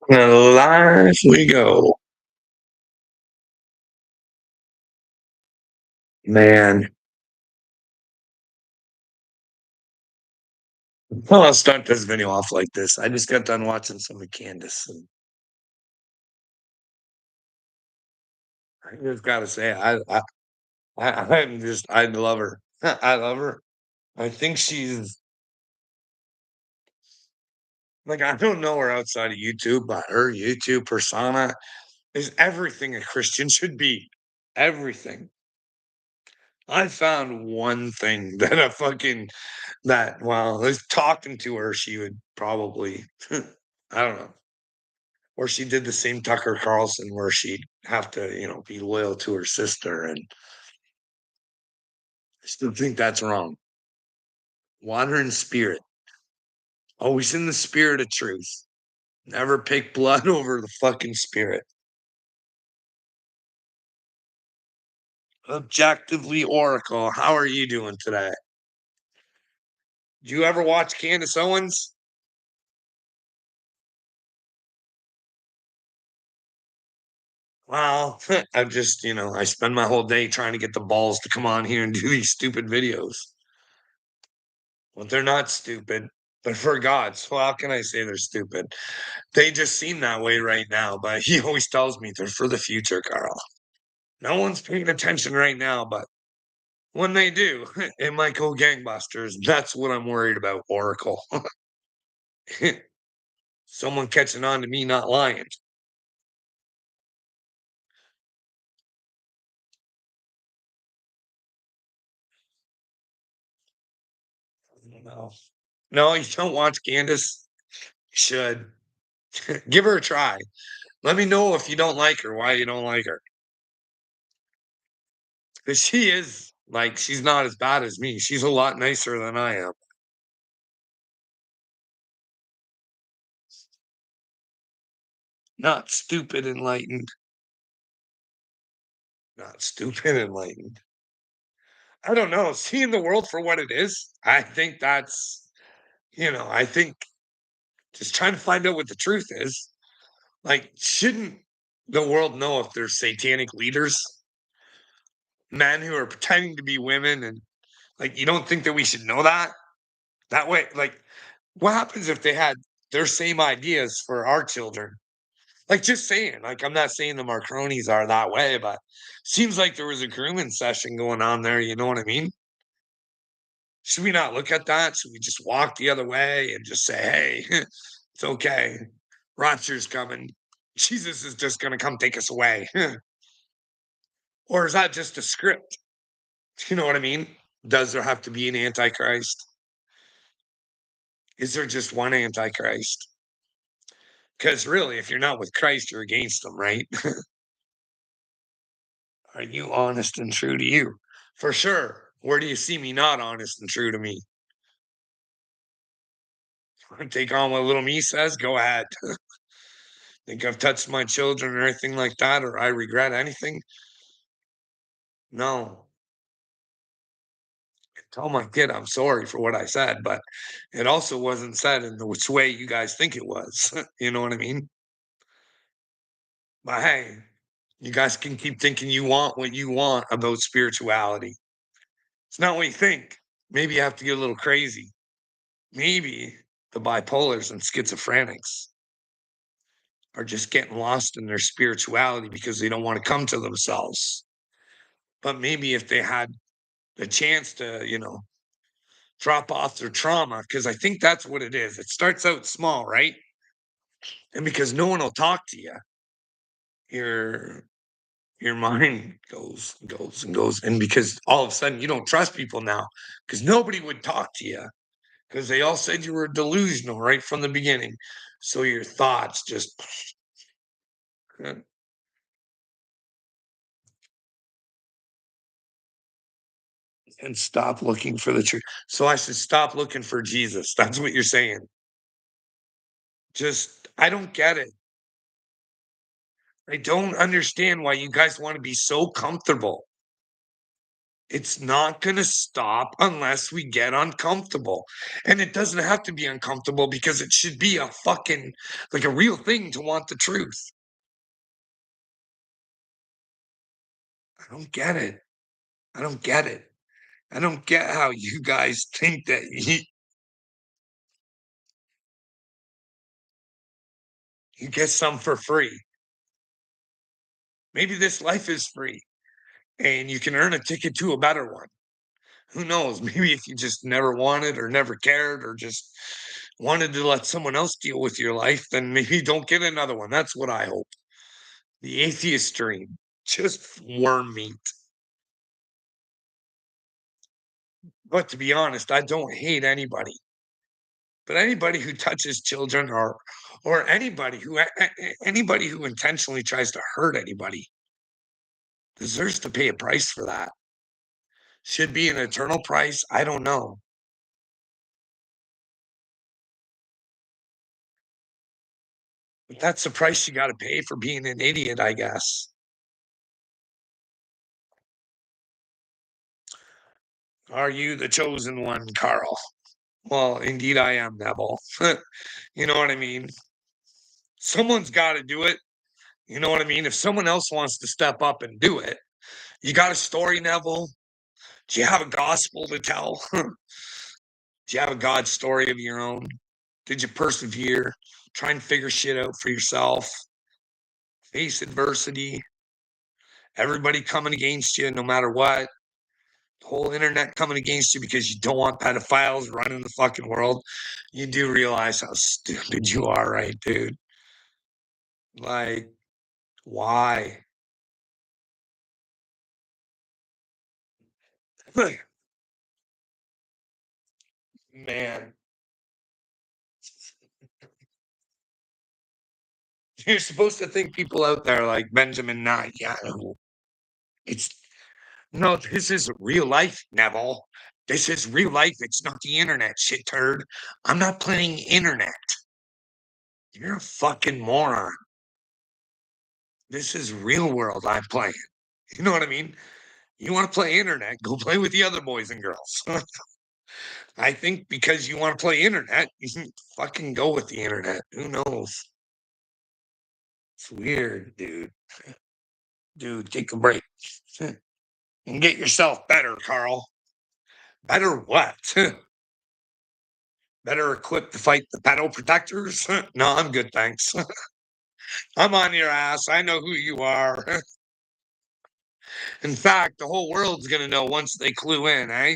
Live we go. Man, well, I'll start this video off like this. I just got done watching some of Candace, and I just gotta say, I love her. I love her. I think she's like I don't know her outside of YouTube, but her YouTube persona is everything a Christian should be. Everything. I found one thing that a fucking that while I was talking to her, she would probably I don't know. Or she did the same Tucker Carlson where she'd have to, be loyal to her sister, and I still think that's wrong. Water and spirit, always in the spirit of truth. Never pick blood over the fucking spirit. Objectively Oracle, how are you doing today? Do you ever watch Candace Owens? Well, I'm just, I spend my whole day trying to get the balls to come on here and do these stupid videos. Well, they're not stupid. They're for God. So how can I say they're stupid? They just seem that way right now, but he always tells me they're for the future, Carl. No one's paying attention right now, but when they do, it might go gangbusters. That's what I'm worried about, Oracle. Someone catching on to me not lying. No, no, you don't watch Candace. You should give her a try. Let me know if you don't like her, why you don't like her. Because she is like, she's not as bad as me. She's a lot nicer than I am. Not stupid enlightened. Not stupid enlightened. I don't know. Seeing the world for what it is, I think that's, I think just trying to find out what the truth is. Like, shouldn't the world know if there's satanic leaders, men who are pretending to be women? And like, you don't think that we should know that? That way, like, what happens if they had their same ideas for our children? Like, just saying, like, I'm not saying the Marconis are that way, but seems like there was a grooming session going on there. You know what I mean? Should we not look at that? Should we just walk the other way and just say, "Hey, it's okay. Rapture's coming. Jesus is just gonna come take us away." Or is that just a script? You know what I mean? Does there have to be an antichrist? Is there just one antichrist? Because really, if you're not with Christ, you're against him, right? Are you honest and true to you? For sure. Where do you see me not honest and true to me? Take on what little me says? Go ahead. Think I've touched my children or anything like that, or I regret anything? No. Tell my kid I'm sorry for what I said, but it also wasn't said in the which way you guys think it was. You know what I mean? But hey, you guys can keep thinking you want what you want about spirituality. It's not what you think. Maybe you have to get a little crazy. Maybe the bipolars and schizophrenics are just getting lost in their spirituality because they don't want to come to themselves. But maybe if they had the chance to, drop off their trauma, because I think that's what it is. It starts out small, right? And because no one will talk to you, your your mind goes and goes and goes. And because all of a sudden you don't trust people now, because nobody would talk to you, because they all said you were delusional right from the beginning. So your thoughts just and stop looking for the truth. So I should stop looking for Jesus. That's what you're saying. Just I don't get it. I don't understand why you guys want to be so comfortable. It's not gonna stop unless we get uncomfortable, and it doesn't have to be uncomfortable because it should be a fucking like, a real thing to want the truth. I don't get it. I don't get it. I don't get how you guys think that you get some for free. Maybe this life is free, and you can earn a ticket to a better one. Who knows? Maybe if you just never wanted or never cared or just wanted to let someone else deal with your life, then maybe you don't get another one. That's what I hope. The atheist dream, just worm meat. But to be honest, I don't hate anybody. But anybody who touches children or anybody who intentionally tries to hurt anybody deserves to pay a price for that. Should be an eternal price. I don't know. But that's the price you got to pay for being an idiot, I guess. Are you the chosen one, Carl? Well, indeed I am, Neville. You know what I mean? Someone's got to do it. You know what I mean? If someone else wants to step up and do it, you got a story, Neville? Do you have a gospel to tell? Do you have a God story of your own? Did you persevere? Try and figure shit out for yourself? Face adversity? Everybody coming against you no matter what? The whole internet coming against you because you don't want pedophiles running the fucking world? You do realize how stupid you are, right, dude? Like, why? Man, you're supposed to think people out there like Benjamin Netanyahu. It's no, this is real life, Neville. This is real life. It's not the internet, shit turd. I'm not playing internet. You're a fucking moron. This is real world I'm playing. You know what I mean? You want to play internet, go play with the other boys and girls. I think because you want to play internet, you can fucking go with the internet. Who knows? It's weird, dude. Dude, take a break. And get yourself better, Carl. Better what? Better equipped to fight the pedo protectors? No, I'm good, thanks. I'm on your ass. I know who you are. In fact, the whole world's gonna know once they clue in, eh?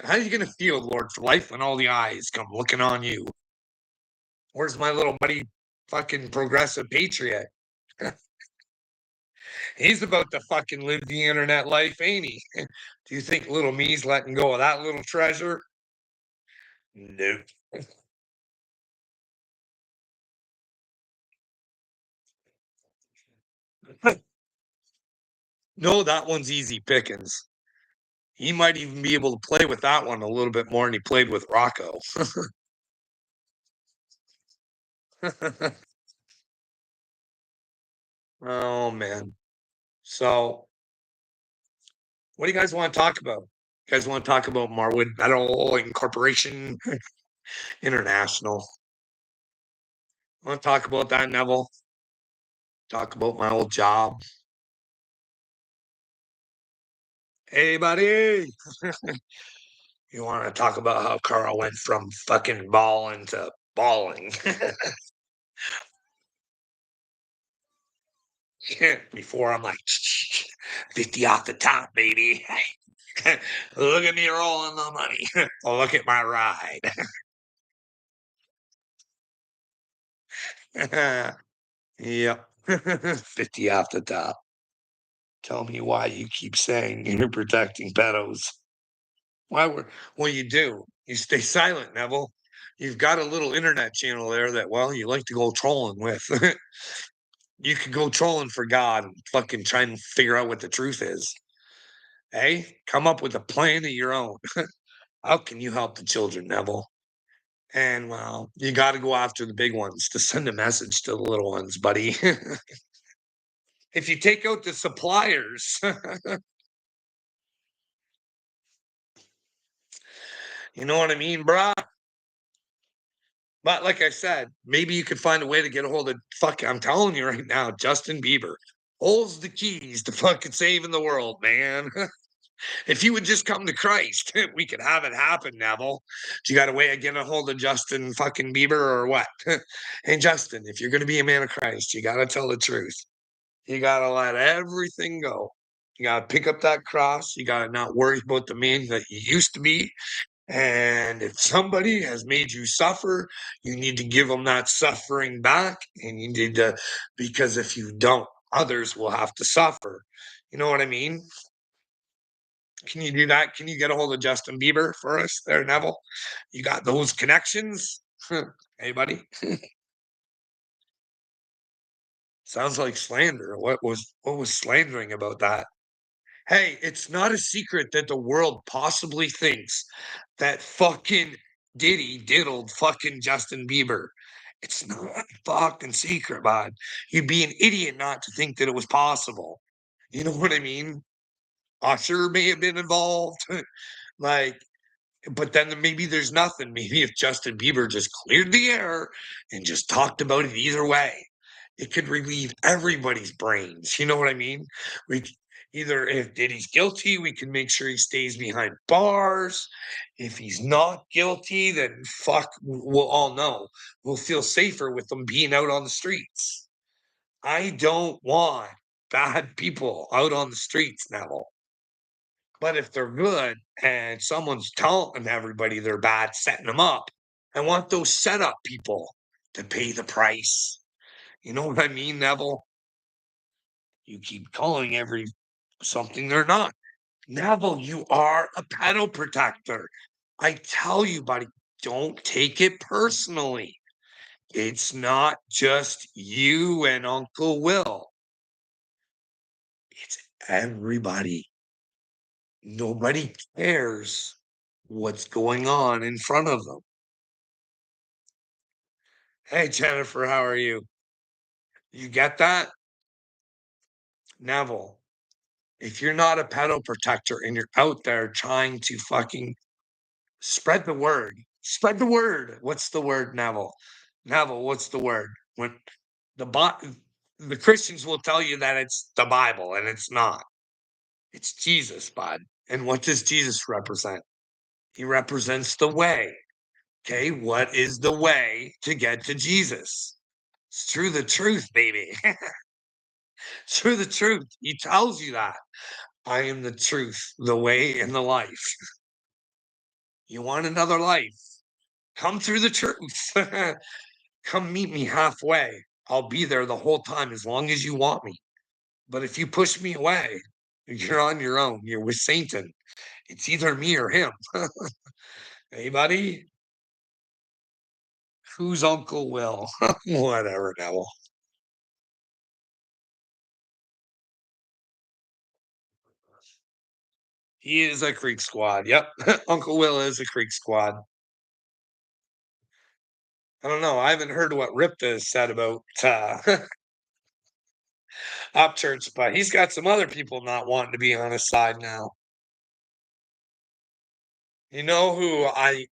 How you gonna feel, Lord for Life, when all the eyes come looking on you? Where's my little buddy, fucking progressive patriot? He's about to fucking live the internet life, ain't he? Do you think little me's letting go of that little treasure? Nope. No, that one's easy pickings. He might even be able to play with that one a little bit more than he played with Rocco. Oh man. So what do you guys want to talk about? You guys want to talk about Marwood Metal Incorporation International? Want to talk about that, Neville? Talk about my old job. Hey, buddy. You want to talk about how Carl went from fucking balling to balling? Before I'm like 50 off the top, baby. Look at me rolling the money. Look at my ride. Yep. 50 off the top. Tell me why you keep saying you're protecting pedos. Why were well, you do. You stay silent, Neville. You've got a little internet channel there that, well, you like to go trolling with. You could go trolling for God and fucking try and figure out what the truth is. Hey, come up with a plan of your own. How can you help the children, Neville? And well, you got to go after the big ones to send a message to the little ones, buddy. If you take out the suppliers, You know what I mean, bruh? But like I said, maybe you could find a way to get a hold of I'm telling you right now, Justin Bieber holds the keys to fucking saving the world, man. If you would just come to Christ, we could have it happen, Neville. Do you got a way of getting a hold of Justin fucking Bieber or what? Hey, Justin, if you're going to be a man of Christ, you got to tell the truth. You got to let everything go. You got to pick up that cross. You got to not worry about the man that you used to be. And if somebody has made you suffer, you need to give them that suffering back. And you need to, because if you don't, others will have to suffer. You know what I mean? Can you do that? Can you get a hold of Justin Bieber for us there, Neville? You got those connections? Hey, buddy. Sounds like slander. What was slandering about that? Hey, it's not a secret that the world possibly thinks that fucking Diddy diddled fucking Justin Bieber. It's not a fucking secret, bud. You'd be an idiot not to think that it was possible. You know what I mean? Usher may have been involved. Like, but then maybe there's nothing. Maybe if Justin Bieber just cleared the air and just talked about it either way, it could relieve everybody's brains. You know what I mean? We either if Diddy's guilty, we can make sure he stays behind bars. If he's not guilty, then fuck, we'll all know. We'll feel safer with them being out on the streets. I don't want bad people out on the streets now. But if they're good and someone's telling everybody they're bad, setting them up, I want those setup people to pay the price. You know what I mean, Neville? You keep calling every something they're not. Neville, you are a pedo protector. I tell you, buddy, don't take it personally. It's not just you and Uncle Will. It's everybody. Nobody cares what's going on in front of them. Hey, Jennifer, how are you? You get that? Neville, if you're not a pedo protector and you're out there trying to fucking spread the word, spread the word. What's the word, Neville? Neville, what's the word? When the the Christians will tell you that it's the Bible and it's not. It's Jesus, bud. And what does Jesus represent? He represents the way. Okay, what is the way to get to Jesus? It's through the truth, baby. Through the truth. He tells you that. I am the truth, the way, and the life. You want another life? Come through the truth. Come meet me halfway. I'll be there the whole time as long as you want me. But if you push me away, you're on your own. You're with Satan. It's either me or him. Hey, buddy, who's Uncle Will? Whatever, Neville. He is a Creek Squad. Yep. Uncle Will is a Creek Squad. I don't know. I haven't heard what Ripta has said about Upchurch, but he's got some other people not wanting to be on his side now. You know who I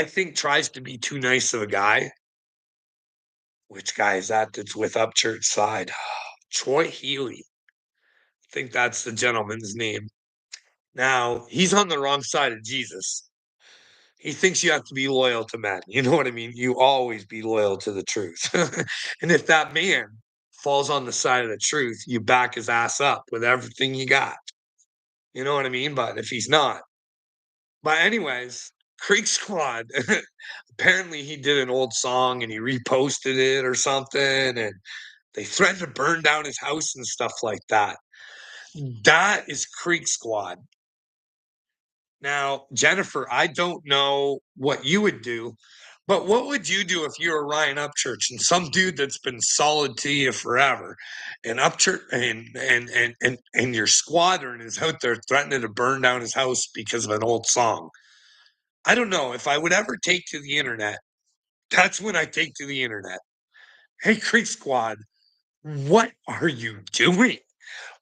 think tries to be too nice of a guy? Which guy is that that's with Upchurch side? Troy Healy. I think that's the gentleman's name. Now, he's on the wrong side of Jesus. He thinks you have to be loyal to men. You know what I mean? You always be loyal to the truth. And if that man falls on the side of the truth, you back his ass up with everything you got. You know what I mean? But if he's not, but anyways, Creek Squad. Apparently, he did an old song and he reposted it or something, and they threatened to burn down his house and stuff like that. That is Creek Squad. Now, Jennifer, I don't know what you would do, but what would you do if you were Ryan Upchurch and some dude that's been solid to you forever, and Upchurch and your squadron is out there threatening to burn down his house because of an old song? I don't know if I would ever take to the internet. That's when I take to the internet. Hey, Creek Squad, what are you doing?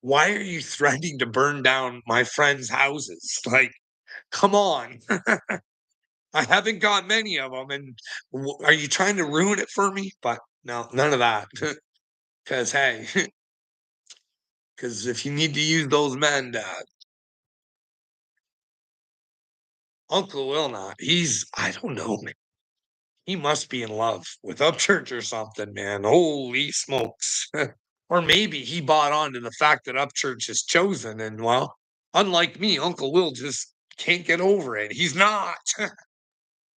Why are you threatening to burn down my friends' houses? Like, Come on. I haven't got many of them, and are you trying to ruin it for me? But no, none of that. Because hey, because if you need to use those men, Uncle will not. I don't know, man. He must be in love with Upchurch or something, man. Holy smokes. Or maybe he bought on to the fact that Upchurch is chosen. And well, unlike me, Uncle Will just can't get over it. He's not.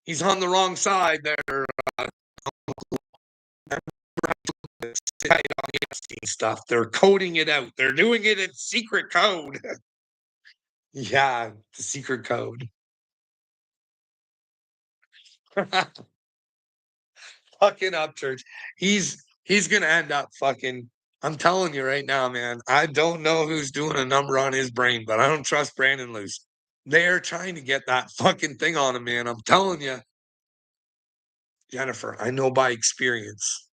He's on the wrong side there. On the Epstein stuff. They're coding it out. They're doing it in secret code. Yeah, the secret code. Fucking Upchurch. He's gonna end up fucking. I'm telling you right now, man. I don't know who's doing a number on his brain, but I don't trust Brandon Loose. They're trying to get that fucking thing on him, man. I'm telling you, Jennifer. I know by experience.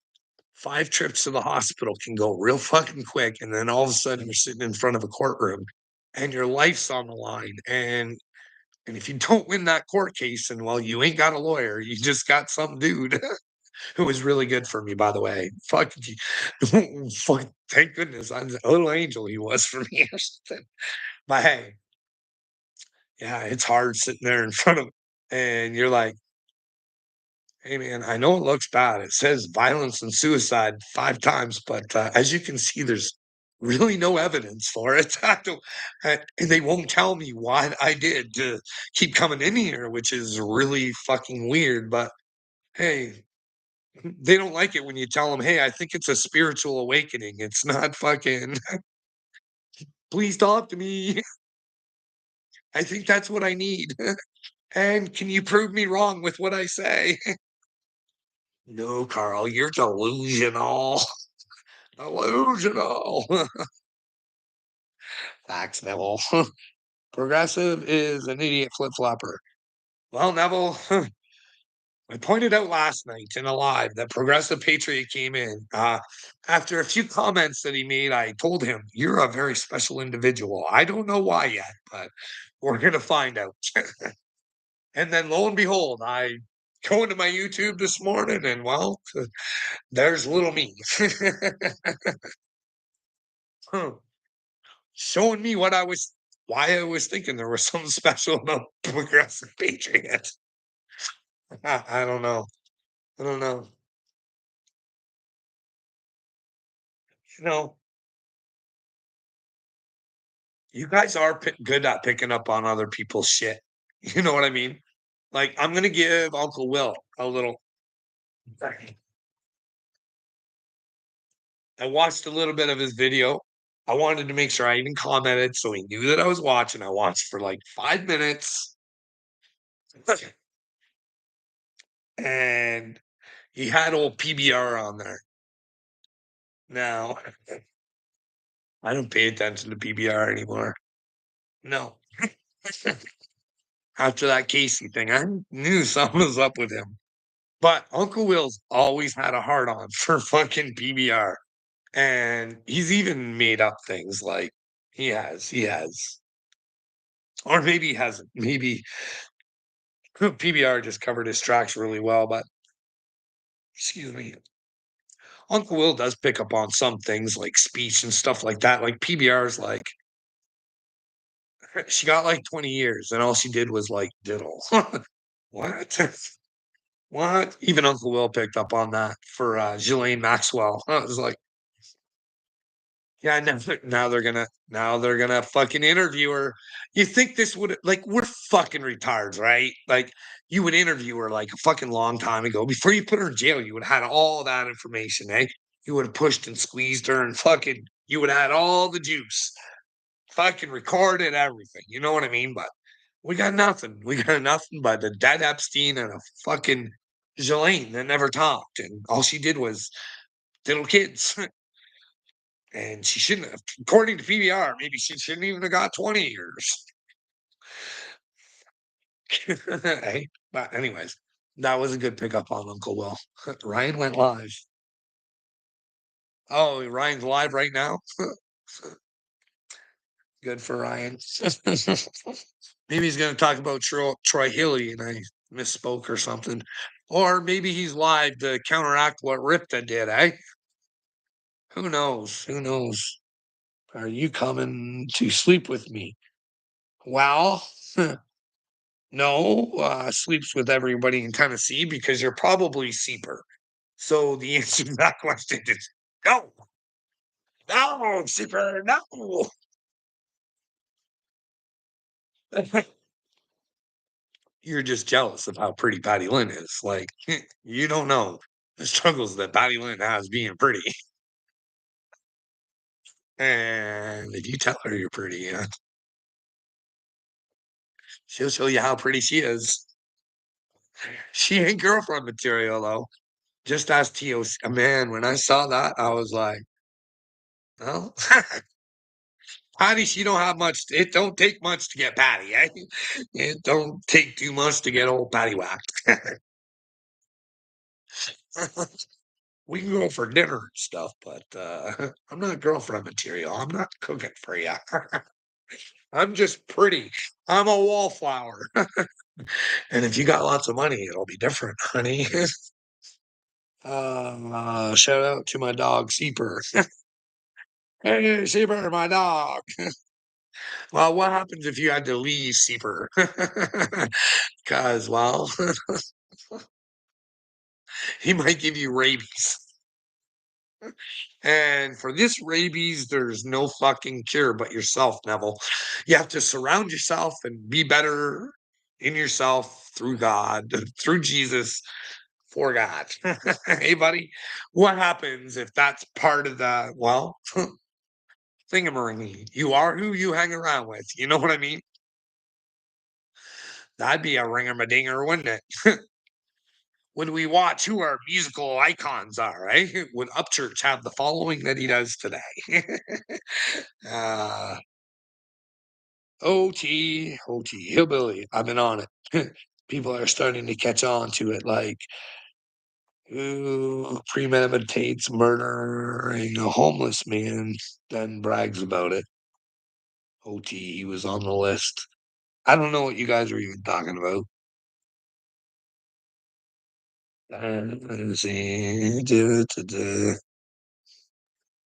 5 trips to the hospital can go real fucking quick, and then all of a sudden you're sitting in front of a courtroom, and your life's on the line. And if you don't win that court case, and well, you ain't got a lawyer, you just got some dude who was really good for me, by the way. Fuck, fuck, thank goodness. I'm a little angel he was for me or something. But hey, yeah, it's hard sitting there in front of and you're like, hey man, I know it looks bad. It says violence and suicide 5 times, but as you can see, there's really no evidence for it. And they won't tell me what I did to keep coming in here, which is really fucking weird. But hey, they don't like it when you tell them, "Hey, I think it's a spiritual awakening. It's not fucking please talk to me. I think that's what I need. And can you prove me wrong with what I say?" No, Carl, you're delusional. Delusional. Facts, Neville. Progressive is an idiot flip flopper. Well, Neville, I pointed out last night in a live that Progressive Patriot came in. After a few comments that he made, I told him, "You're a very special individual." I don't know why yet, but we're going to find out. And then lo and behold, I go into my YouTube this morning and well, there's little me. Showing me why I was thinking there was something special about Progressive Patriot. I don't know. I don't know. You know, you guys are good at picking up on other people's shit. You know what I mean? Like, I'm gonna give Uncle Will a little I watched a little bit of his video. I wanted to make sure I even commented so he knew that I was watching. I watched for like 5 minutes, and he had old PBR on there. Now, I don't pay attention to PBR anymore. No. After that Casey thing, I knew something was up with him. But Uncle Will's always had a hard on for fucking PBR. And he's even made up things like he has, or maybe he hasn't. Maybe PBR just covered his tracks really well. But excuse me, Uncle Will does pick up on some things like speech and stuff like that. Like PBR's like, she got like 20 years and all she did was like diddle. What? What? Even Uncle Will picked up on that for Ghislaine Maxwell. I was like, yeah, now they're gonna fucking interview her. You think this would like we're fucking retards, right? Like you would interview her like a fucking long time ago. Before you put her in jail, you would have had all that information, eh? You would have pushed and squeezed her and fucking you would have had all the juice. Fucking recorded everything. You know what I mean? But we got nothing. We got nothing but a dead Epstein and a fucking Ghislaine that never talked. And all she did was little kids. And she shouldn't have, according to PBR, maybe she shouldn't even have got 20 years. Hey, but anyways, that was a good pickup on Uncle Will. Ryan went live. Oh, Ryan's live right now. Good for Ryan. Maybe he's gonna talk about Troy Hilly and I misspoke or something. Or maybe he's lied to counteract what Ripta did, eh? Who knows? Who knows? Are you coming to sleep with me? Well, no, sleeps with everybody in Tennessee because you're probably Seeper. So the answer to that question is no, no, Seeper, no. You're just jealous of how pretty Patty Lynn is. Like, you don't know the struggles that Patty Lynn has being pretty. And if you tell her you're pretty, she'll show you how pretty she is. She ain't girlfriend material though. Just ask TOC. Man, when I saw that, I was like, well, Patty, she don't have much. It don't take much to get Patty, eh? It don't take too much to get old Patty whacked. We can go for dinner and stuff, but I'm not girlfriend material. I'm not cooking for you. I'm just pretty. I'm a wallflower. And if you got lots of money, it'll be different, honey. Shout out to my dog, Seeper. Hey, Seeper, my dog. Well, what happens if you had to leave Seeper? Because, well, he might give you rabies. And for this rabies, there's no fucking cure but yourself, Neville. You have to surround yourself and be better in yourself through God, through Jesus, for God. Hey, buddy, what happens if that's part of the, well, thingamariny? You are who you hang around with. You know what I mean? That'd be a ringer-a-dinger, wouldn't it? When we watch who our musical icons are, right? Would Upchurch have the following that he does today? uh, OT, Hillbilly. I've been on it. People are starting to catch on to it, like, who premeditates murdering a homeless man, then brags about it. OT, he was on the list. I don't know what you guys are even talking about. Let's see.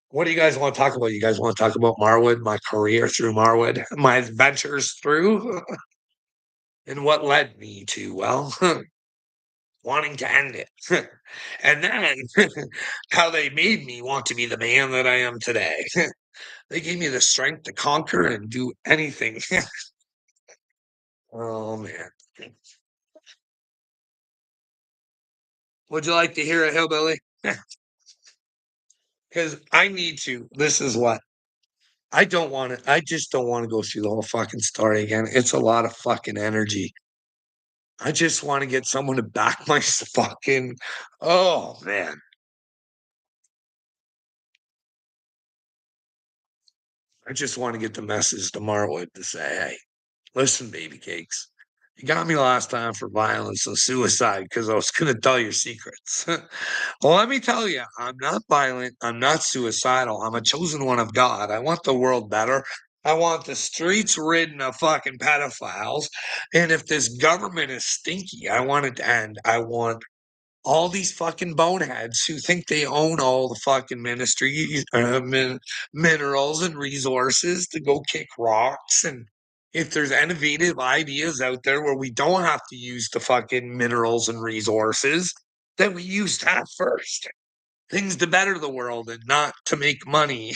What do you guys want to talk about? You guys want to talk about Marwood, my career through Marwood, my adventures through, and what led me to, well, wanting to end it. And then how they made me want to be the man that I am today. They gave me the strength to conquer and do anything. Oh, man. Would you like to hear a hillbilly? Because I need to. This is what I don't want to. I just don't want to go through the whole fucking story again. It's a lot of fucking energy. I just want to get someone to back my fucking. Oh man, I just want to get the message to Marwood to say, "Hey, listen, baby cakes, you got me last time for violence and suicide because I was going to tell your secrets. Well, let me tell you, I'm not violent. I'm not suicidal. I'm a chosen one of God. I want the world better. I want the streets ridden of fucking pedophiles. And if this government is stinky, I want it to end. I want all these fucking boneheads who think they own all the fucking ministries, minerals and resources to go kick rocks. And if there's innovative ideas out there where we don't have to use the fucking minerals and resources, then we use that first. Things to better the world and not to make money.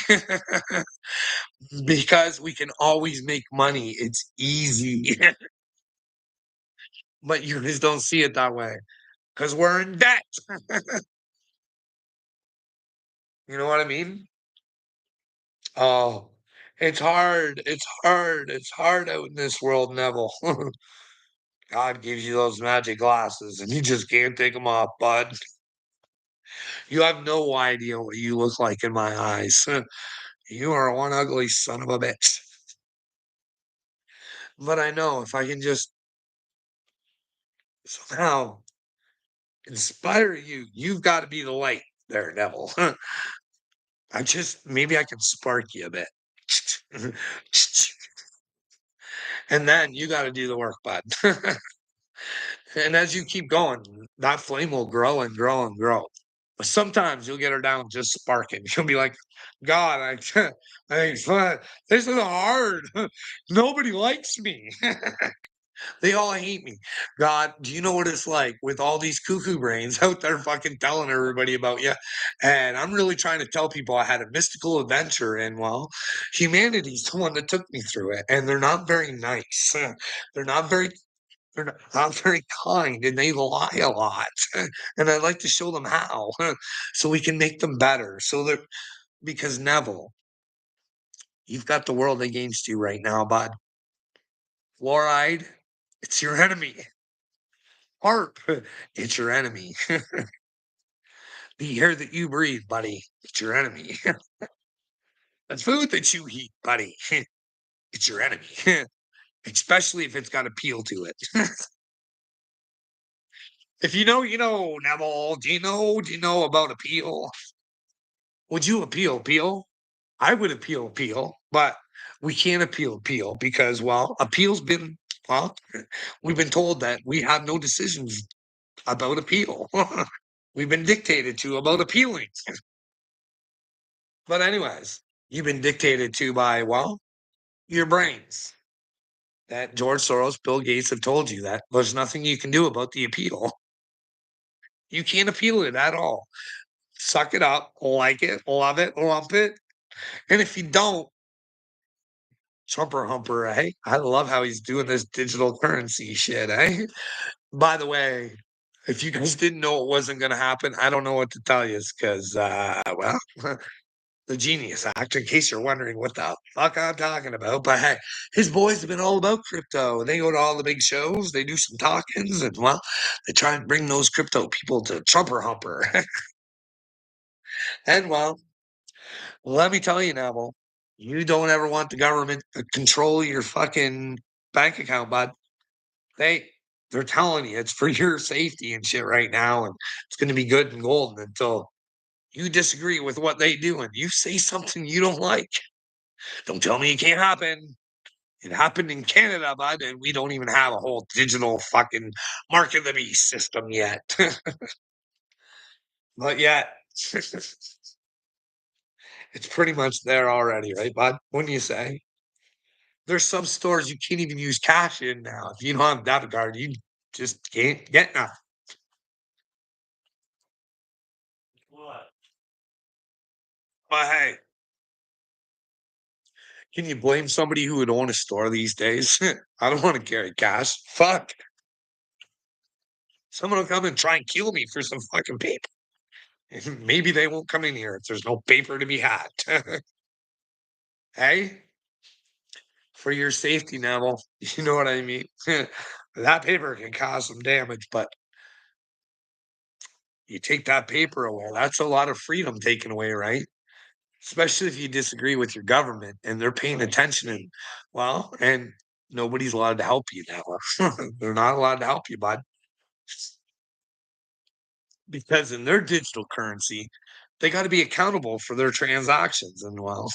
Because we can always make money. It's easy. But you just don't see it that way because we're in debt. You know what I mean? Oh, it's hard. It's hard. It's hard out in this world, Neville. God gives you those magic glasses and you just can't take them off, bud. You have no idea what you look like in my eyes. You are one ugly son of a bitch. But I know if I can just somehow inspire you, you've got to be the light there, Neville. Maybe I can spark you a bit. And then you gotta do the work, bud. And as you keep going, that flame will grow and grow and grow. But sometimes you'll get her down just sparking. She'll be like, "God, I can't, this is hard. Nobody likes me. They all hate me. God, do you know what it's like with all these cuckoo brains out there fucking telling everybody about you? And I'm really trying to tell people I had a mystical adventure, and well, humanity's the one that took me through it, and they're not very nice. They're not very they're not very kind, and they lie a lot. And I'd like to show them how, so we can make them better. So that because Neville, you've got the world against you right now, bud. Fluoride, it's your enemy. Harp, it's your enemy. The air that you breathe, buddy, it's your enemy. The food that you eat, buddy, it's your enemy. Especially if it's got appeal to it. If you know, you know, Neville. Do you know about appeal? Would you appeal Peel? I would appeal Peel, but we can't appeal Peel because, well, appeal's been, well, we've been told that we have no decisions about appeal. We've been dictated to about appealing. But anyways, you've been dictated to by, well, your brains. That George Soros, Bill Gates have told you that there's nothing you can do about the appeal. You can't appeal it at all. Suck it up, like it, love it, lump it. And if you don't, Trumper humper, eh? I love how he's doing this digital currency shit, eh? By the way, if you guys didn't know it wasn't gonna happen, I don't know what to tell you, because well, the Genius Act, in case you're wondering what the fuck I'm talking about. But hey, his boys have been all about crypto. They go to all the big shows, they do some talkings, and well, they try and bring those crypto people to Trumper humper. And well, let me tell you, Neville, you don't ever want the government to control your fucking bank account, bud. They they're telling you it's for your safety and shit right now, and it's gonna be good and golden until you disagree with what they do and you say something you don't like. Don't tell me it can't happen. It happened in Canada, bud, and we don't even have a whole digital fucking mark of the beast system yet. But yet, it's pretty much there already, right, bud? Wouldn't you say? There's some stores you can't even use cash in now. If you don't have a debit card, you just can't get nothing. What? But hey, can you blame somebody who would own a store these days? I don't want to carry cash. Fuck. Someone will come and try and kill me for some fucking paper. Maybe they won't come in here if there's no paper to be had. Hey, for your safety, Neville. You know what I mean? That paper can cause some damage, but you take that paper away, that's a lot of freedom taken away, right? Especially if you disagree with your government and they're paying attention and well, and nobody's allowed to help you now. They're not allowed to help you, bud. Because in their digital currency, they got to be accountable for their transactions. And well,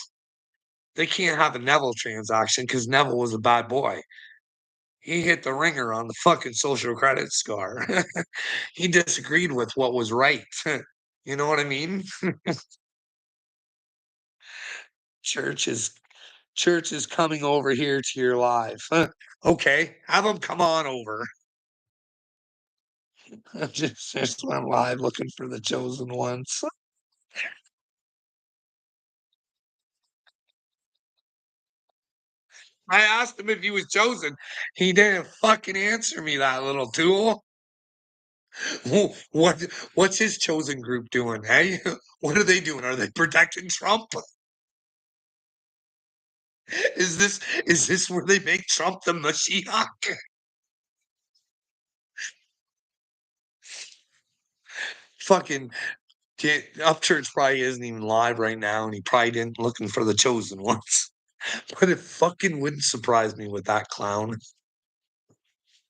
they can't have a Neville transaction because Neville was a bad boy. He hit the ringer on the fucking social credit score. He disagreed with what was right. You know what I mean? Church is church is coming over here to your live. Okay, have them come on over. Just went live looking for the chosen ones. I asked him if he was chosen. He didn't fucking answer me, that little tool. What what's his chosen group doing? Hey, what are they doing? Are they protecting Trump? Is this where they make Trump the Mashiach? Fucking Upchurch probably isn't even live right now, and he probably didn't looking for the chosen ones. But it fucking wouldn't surprise me with that clown.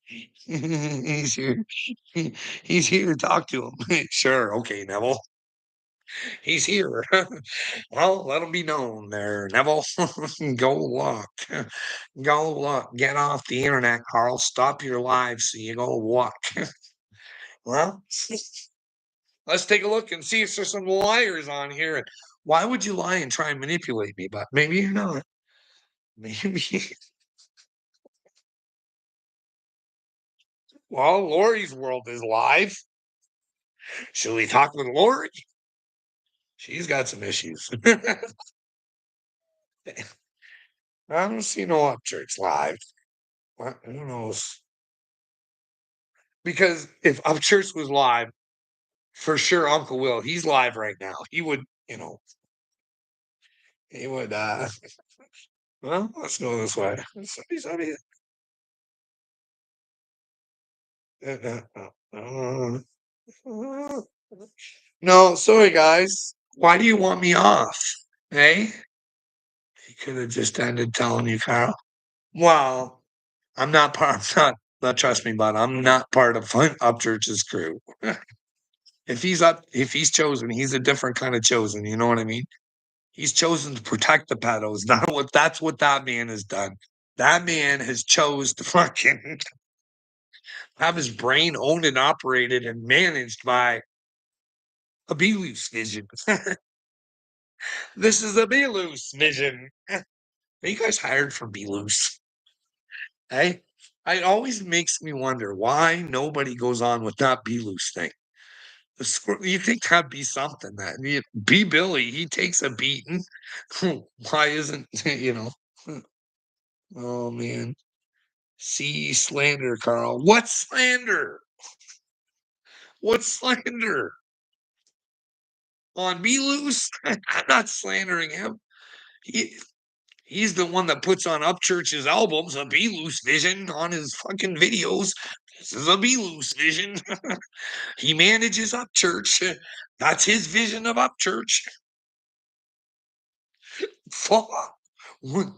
He's here. He's here to talk to him. Sure, okay, Neville. He's here. Well, let him be known there, Neville. Go walk. Go look. Get off the internet, Carl. Stop your live so you go walk. Well, let's take a look and see if there's some liars on here. Why would you lie and try and manipulate me? But maybe you're not. Maybe. Well, Lori's world is live. Should we talk with Lori? She's got some issues. I don't see no Upchurch live. What? Who knows? Because if Upchurch was live, for sure, Uncle Will, he's live right now. He would, he would, well, let's go this way. No, sorry, guys. Why do you want me off? Hey, he could have just ended telling you, Carl. Well, I'm not part. I'm not. Trust me, but I'm not part of Upchurch's crew. If he's chosen, he's a different kind of chosen. You know what I mean? He's chosen to protect the pedos. Not what That's what that man has done. That man has chose to fucking have his brain owned and operated and managed by a Beloose vision. This is a Beloose vision. Are you guys hired for Beloose? Hey, it always makes me wonder why nobody goes on with that Beloose thing. You think that'd be something that B Billy, he takes a beating. Why isn't Oh man. See slander, Carl. What slander? What slander? On Be Loose? I'm not slandering him. He, he's the one that puts on Upchurch's albums, a Be Loose vision on his fucking videos. This is a Be Loose vision. He manages Upchurch. That's his vision of Upchurch. Fuck. And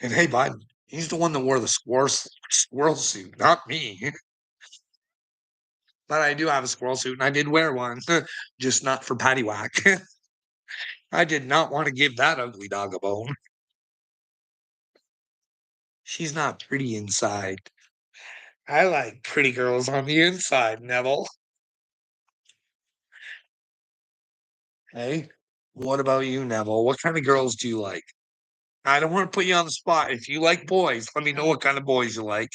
hey, Biden, he's the one that wore the squirrel suit, not me. But I do have a squirrel suit, and I did wear one, just not for patty whack. I did not want to give that ugly dog a bone. She's not pretty inside. I like pretty girls on the inside, Neville. Hey, what about you, Neville? What kind of girls do you like? I don't want to put you on the spot. If you like boys, let me know what kind of boys you like.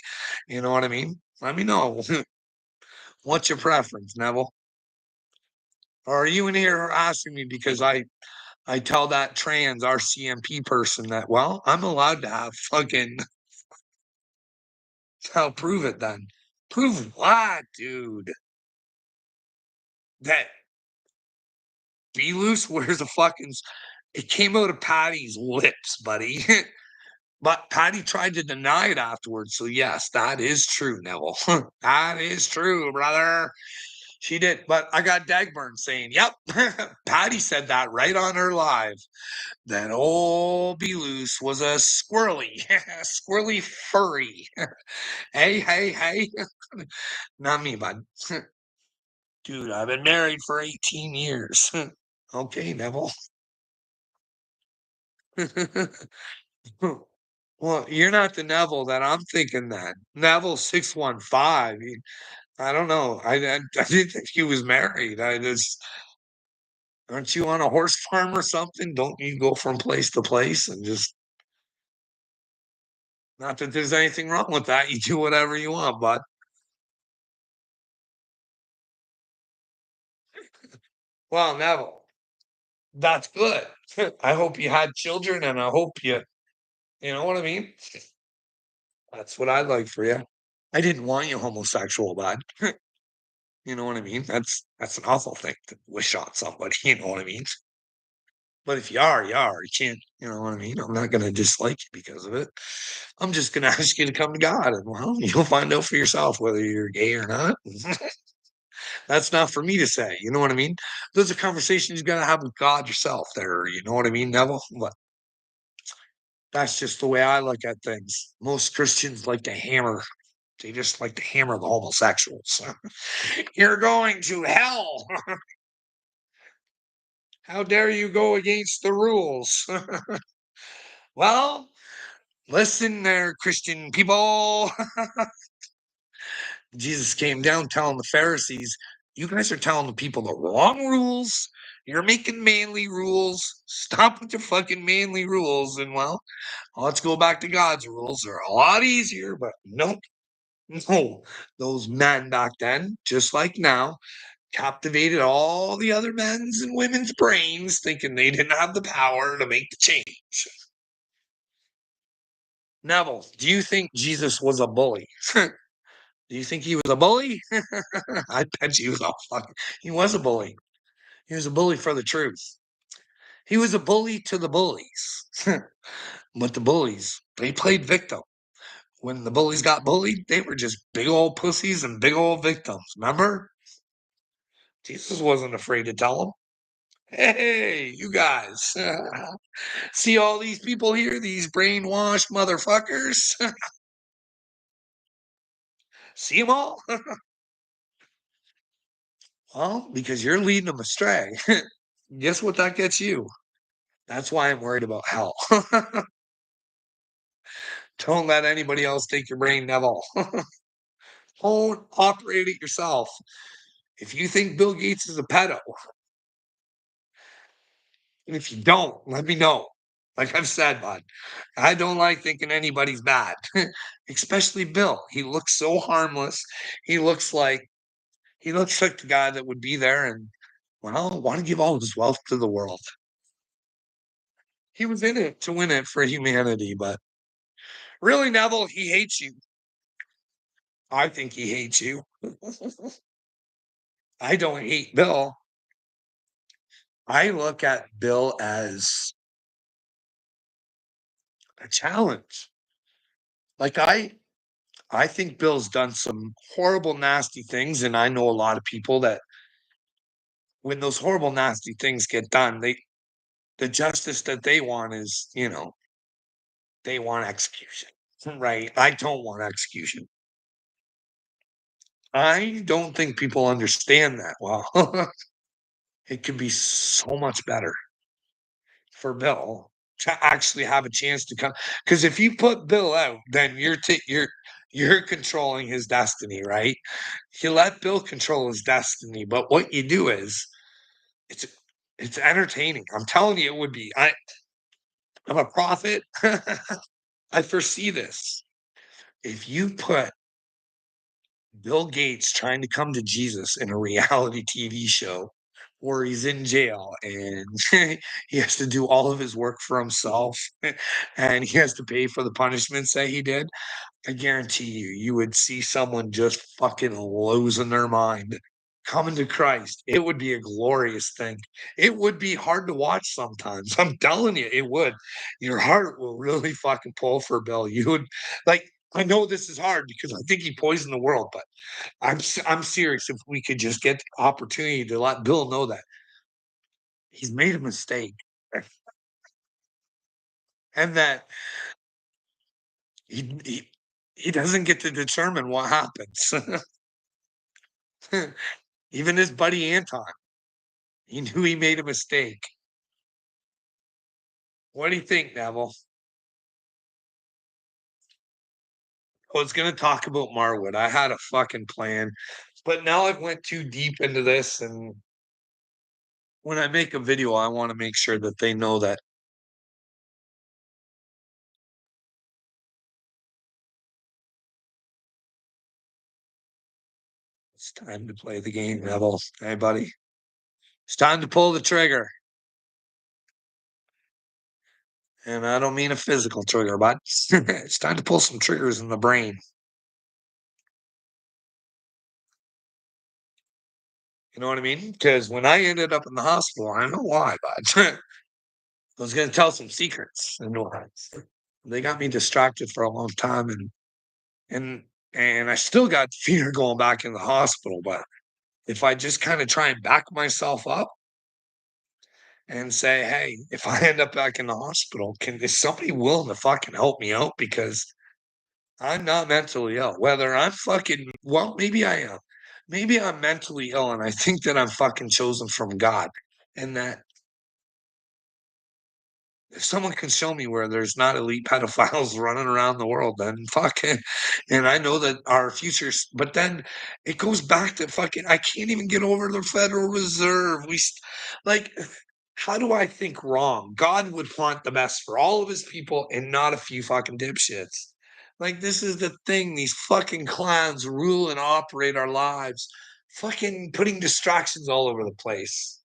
You know what I mean? Let me know. What's your preference, Neville? Or are you in here asking me because I tell that trans RCMP person that, well, I'm allowed to have fucking. I'll prove it then. Prove what, dude? That Be Loose wears a fucking. It came out of Patty's lips, buddy. But Patty tried to deny it afterwards. So, yes, that is true, Neville. That is true, brother. She did. But I got Dagburn saying, yep, Patty said that right on her live. That old Be Loose was a squirrely, squirrely furry. Hey, hey, hey. Not me, bud. Dude, I've been married for 18 years. Okay, Neville. Well, you're not the Neville that I'm thinking that. Neville 615. I don't know. I didn't think he was married. I just aren't you on a horse farm or something? Don't you go from place to place and just not that there's anything wrong with that. You do whatever you want, but well, Neville, that's good. I hope you had children and I hope you know what I mean? That's what I'd like for you. I didn't want you homosexual, bud. You know what I mean? That's an awful thing to wish on somebody, you know what I mean? But if you are, you are. You can't, you know what I mean? I'm not gonna dislike you because of it. I'm just gonna ask you to come to God and well, you'll find out for yourself whether you're gay or not. That's not for me to say, you know what I mean? Those are conversations you gotta have with God yourself there, you know what I mean, Neville? But that's just the way I look at things. Most Christians like to hammer. They just like to hammer the homosexuals. You're going to hell. How dare you go against the rules? Well, listen there, Christian people. Jesus came down telling the Pharisees, you guys are telling the people the wrong rules. You're making manly rules. Stop with your fucking manly rules. And well, let's go back to God's rules. They're a lot easier, but nope. No, those men back then, just like now, captivated all the other men's and women's brains, thinking they didn't have the power to make the change. Neville, do you think Jesus was a bully? Do you think he was a bully? I bet you he was a bully. He was a bully for the truth. He was a bully to the bullies. But the bullies, they played victim. When the bullies got bullied, they were just big old pussies and big old victims. Remember? Jesus wasn't afraid to tell them, hey, you guys, see all these people here, these brainwashed motherfuckers? See them all? Well, because you're leading them astray. Guess what that gets you? That's why I'm worried about hell. Don't let anybody else take your brain, Neville. Don't operate it yourself. If you think Bill Gates is a pedo, and if you don't, let me know. Like I've said, bud, I don't like thinking anybody's bad, especially Bill. He looks so harmless. He looks like he looks like the guy that would be there and well, want to give all of his wealth to the world. He was in it to win it for humanity, but really, Neville, he hates you. I think he hates you. I don't hate Bill. I look at Bill as a challenge. Like I think Bill's done some horrible, nasty things, and I know a lot of people that when those horrible, nasty things get done, the justice that they want is, they want execution. Right. I don't want execution. I don't think people understand that well. It could be so much better for Bill to actually have a chance to come. Because if you put Bill out, then you're controlling his destiny, right? You let Bill control his destiny, but what you do is it's it's entertaining. I'm telling you, it would be. I'm a prophet. I foresee this. If you put Bill Gates trying to come to Jesus in a reality TV show where he's in jail and he has to do all of his work for himself and he has to pay for the punishments that he did, I guarantee you would see someone just fucking losing their mind, coming to Christ. It would be a glorious thing. It would be hard to watch sometimes. I'm telling you, it would. Your heart will really fucking pull for Bill. You would like. I know this is hard because I think he poisoned the world, but I'm serious. If we could just get the opportunity to let Bill know that he's made a mistake and that he doesn't get to determine what happens. Even his buddy Anton, he knew he made a mistake. What do you think, Neville? I was gonna talk about Marwood. I had a fucking plan, but now I've went too deep into this, and when I make a video, I want to make sure that they know that it's time to play the game, Neville. Hey, buddy, it's time to pull the trigger, and I don't mean a physical trigger, but it's time to pull some triggers in the brain. You know what I mean? Because when I ended up in the hospital, I don't know why, but I was going to tell some secrets, and they got me distracted for a long time, and and I still got fear going back in the hospital. But if I just kind of try and back myself up and say, hey, if I end up back in the hospital, is somebody willing to fucking help me out? Because I'm not mentally ill. Whether I'm fucking well, maybe I am. Maybe I'm mentally ill and I think that I'm fucking chosen from God. And that if someone can show me where there's not elite pedophiles running around the world, then fucking and I know that our futures but then it goes back to fucking I can't even get over the Federal Reserve. Like how do I think wrong? God would want the best for all of his people and not a few fucking dipshits. Like this is the thing, these fucking clans rule and operate our lives, fucking putting distractions all over the place.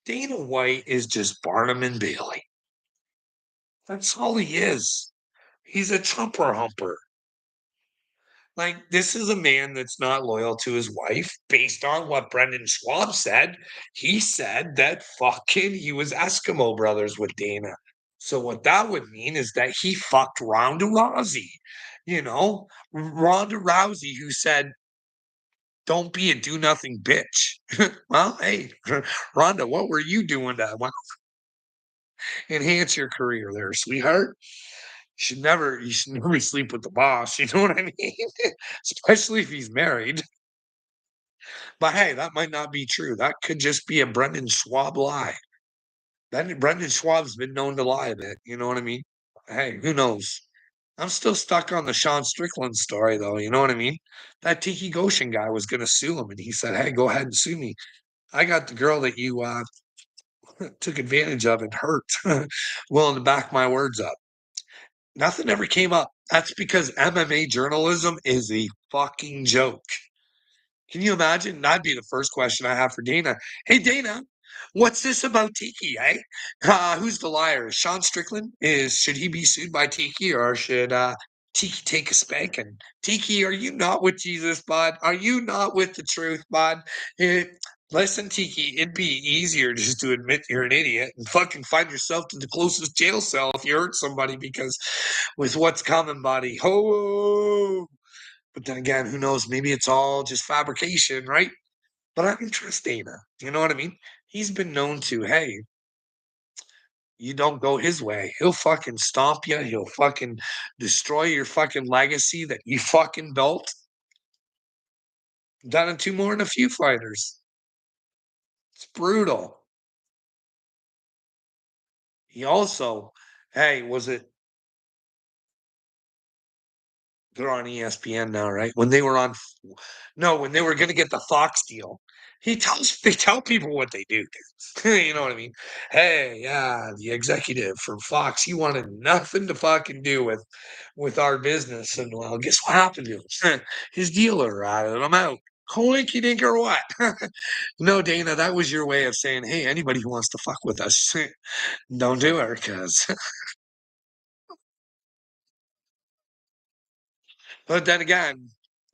Dana White is just Barnum and Bailey. That's all he is. He's a chumper humper. Like, this is a man that's not loyal to his wife based on what Brendan Schwab said. He said that fucking he was Eskimo brothers with Dana. So what that would mean is that he fucked Ronda Rousey. Ronda Rousey who said, "Don't be a do nothing bitch." Well, hey, Ronda, what were you doing to enhance your career there, sweetheart? You should never sleep with the boss, you know what I mean? Especially if he's married. But hey, that might not be true. That could just be a Brendan Schwab lie. That Brendan Schwab's been known to lie a bit, you know what I mean? Hey, who knows? I'm still stuck on the Sean Strickland story though, you know what I mean? That Tiki Goshen guy was gonna sue him and he said, "Hey, go ahead and sue me. I got the girl that you took advantage of and hurt, willing to back my words up." Nothing ever came up. That's because MMA journalism is a fucking joke. Can you imagine? That'd be the first question I have for Dana. Hey, Dana, what's this about Tiki, eh? Who's the liar? Sean Strickland? Should he be sued by Tiki or should Tiki take a spanking? Tiki, are you not with Jesus, bud? Are you not with the truth, bud? Eh, Listen, Tiki, it'd be easier just to admit you're an idiot and fucking find yourself to the closest jail cell if you hurt somebody because with what's coming, buddy. Ho! But then again, who knows? Maybe it's all just fabrication, right? But I can trust Dana. You know what I mean? He's been known to, hey, you don't go his way. He'll fucking stomp you. He'll fucking destroy your fucking legacy that you fucking built. Done it to more than a few fighters. It's brutal. He also, hey, was it they're on ESPN now, right? When they were on, no, when they were going to get the Fox deal, they tell people what they do. You know what I mean? Hey, yeah, the executive from Fox, he wanted nothing to fucking do with our business, and well, guess what happened to him? His dealer ratted him out. Hoinky dink or what? No, Dana, that was your way of saying, hey, anybody who wants to fuck with us, don't do it, because But then again,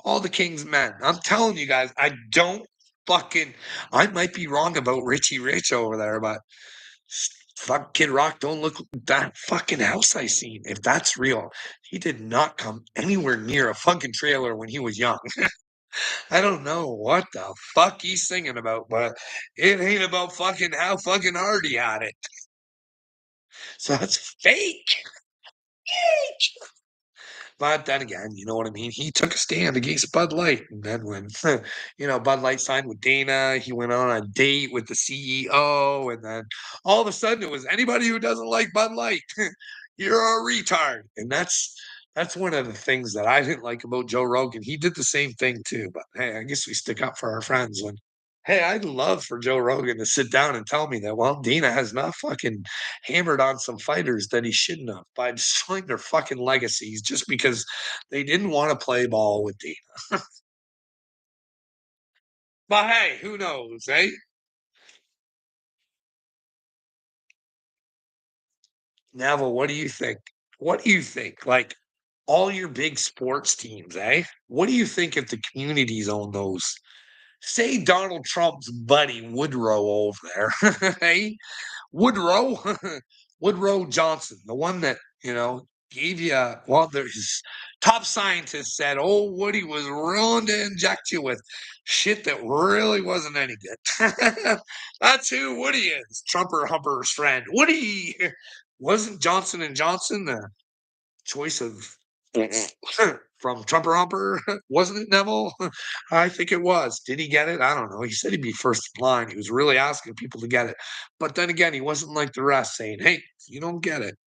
all the king's men. I'm telling you guys, I don't fucking. I might be wrong about Richie Rich over there, but fuck Kid Rock. Don't look at that fucking house I seen. If that's real, he did not come anywhere near a fucking trailer when he was young. I don't know what the fuck he's singing about, but it ain't about fucking how fucking hard he had it. So that's fake. But then again, you know what I mean? He took a stand against Bud Light. And then when, Bud Light signed with Dana, he went on a date with the CEO. And then all of a sudden it was anybody who doesn't like Bud Light, you're a retard. And that's one of the things that I didn't like about Joe Rogan. He did the same thing too. But hey, I guess we stick up for our friends when hey, I'd love for Joe Rogan to sit down and tell me that, well, Dana has not fucking hammered on some fighters that he shouldn't have by destroying their fucking legacies just because they didn't want to play ball with Dana. But hey, who knows, eh? Neville, what do you think? What do you think? Like all your big sports teams, eh? What do you think if the communities own those? Say Donald Trump's buddy Woodrow over there, hey? Woodrow, Woodrow Johnson, the one that, gave you, well, his top scientists said, oh, Woody was willing to inject you with shit that really wasn't any good. That's who Woody is, Trumper Humper's friend. Woody wasn't Johnson and Johnson the choice of From Trumper Humper, wasn't it, Neville? I think it was. Did he get it? I don't know. He said he'd be first in line. He was really asking people to get it. But then again, he wasn't like the rest saying, hey, you don't get it.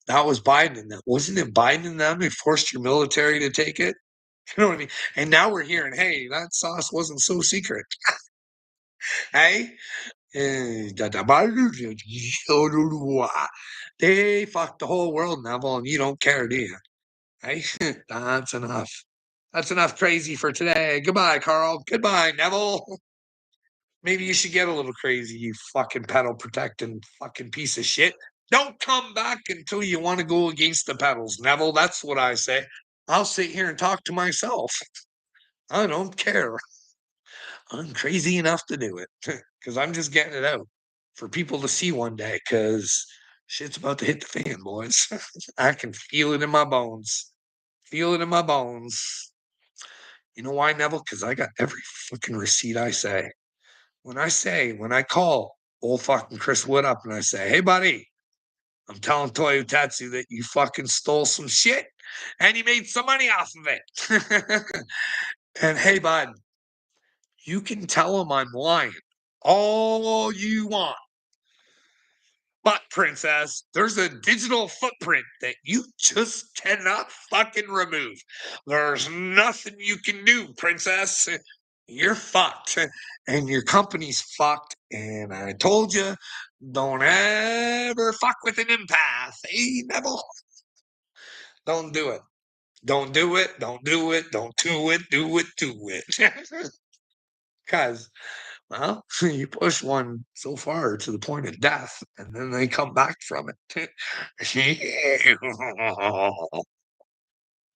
That was Biden and them. Wasn't it Biden and them who forced your military to take it? You know what I mean? And now we're hearing, hey, that sauce wasn't so secret. Hey? They fucked the whole world, Neville, and you don't care, do you? Hey, that's enough. That's enough crazy for today. Goodbye, Carl. Goodbye, Neville. Maybe you should get a little crazy, you fucking pedal protecting fucking piece of shit. Don't come back until you want to go against the pedals, Neville. That's what I say. I'll sit here and talk to myself. I don't care. I'm crazy enough to do it because I'm just getting it out for people to see one day because shit's about to hit the fan, boys. I can feel it in my bones. Feel it in my bones. You know why, Neville? Because I got every fucking receipt I say. When I call old fucking Chris Wood up and I say, hey, buddy, I'm telling Toyo Tetsu that you fucking stole some shit and you made some money off of it. And hey, bud, you can tell him I'm lying all you want. But, Princess, there's a digital footprint that you just cannot fucking remove. There's nothing you can do, Princess. You're fucked. And your company's fucked. And I told you, don't ever fuck with an empath. Hey, Neville? Don't do it. Don't do it. Don't do it. Don't do it. Do it. Do it. Because well, you push one so far to the point of death, and then they come back from it. Can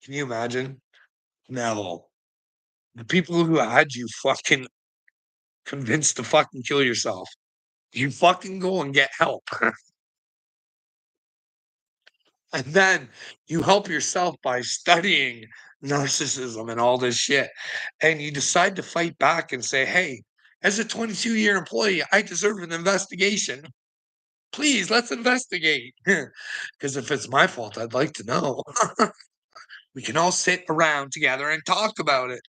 you imagine? No. The people who had you fucking convinced to fucking kill yourself, you fucking go and get help. And then you help yourself by studying narcissism and all this shit. And you decide to fight back and say, hey, as a 22-year employee, I deserve an investigation. Please, let's investigate. Because if it's my fault, I'd like to know. We can all sit around together and talk about it.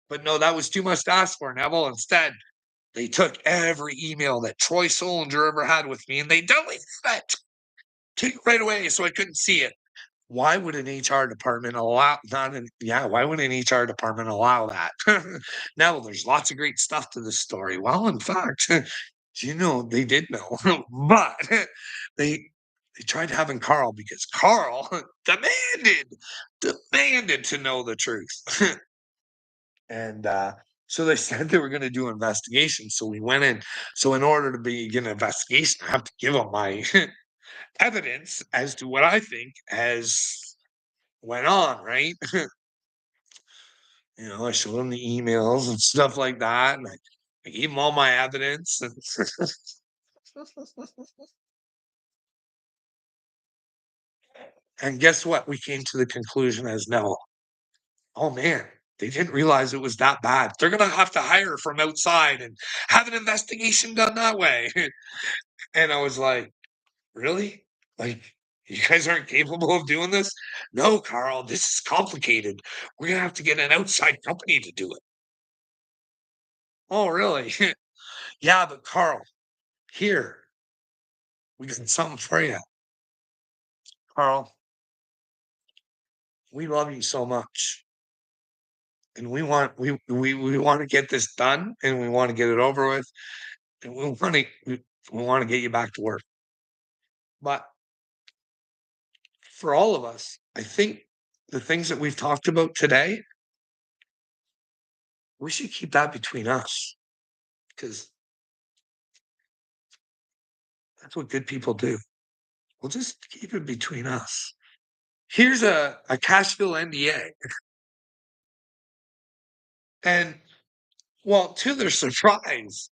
But no, that was too much to ask for, Neville. Instead, they took every email that Troy Solinger ever had with me and they deleted it. Took it right away so I couldn't see it. Why would an HR department allow not an yeah, why would an HR department allow that? Now there's lots of great stuff to this story. Well, in fact, you know, they did know, but they they tried having Carl because Carl demanded to know the truth. And so they said they were going to do an investigation. So we went in. So in order to begin an investigation, I have to give them my evidence as to what I think has went on, right? You know, I showed them the emails and stuff like that, and I gave them all my evidence. And, and guess what? We came to the conclusion as no, oh man, they didn't realize it was that bad. They're going to have to hire from outside and have an investigation done that way. And I was like, really? Like, you guys aren't capable of doing this? No, Carl, this is complicated. We're going to have to get an outside company to do it. Oh, really? Yeah, but Carl, here, we got something for you. Carl, we love you so much. And we want to get this done and we want to get it over with. And we want to get you back to work. But for all of us, I think the things that we've talked about today, we should keep that between us because that's what good people do. We'll just keep it between us. Here's a Cashville NDA. And well, to their surprise,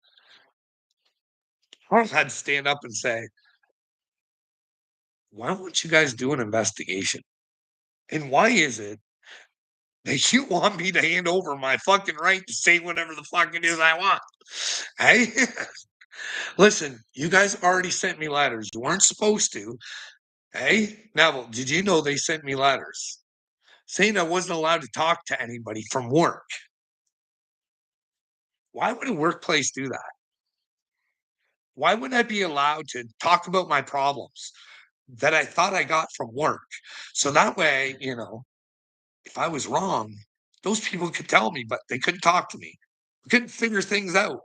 Carl had to stand up and say, why don't you guys do an investigation? And why is it that you want me to hand over my fucking right to say whatever the fuck it is I want? Hey, listen, you guys already sent me letters. You weren't supposed to. Hey, Neville, did you know they sent me letters saying I wasn't allowed to talk to anybody from work? Why would a workplace do that? Why wouldn't I be allowed to talk about my problems that I thought I got from work? So that way, if I was wrong, those people could tell me, but they couldn't talk to me. We couldn't figure things out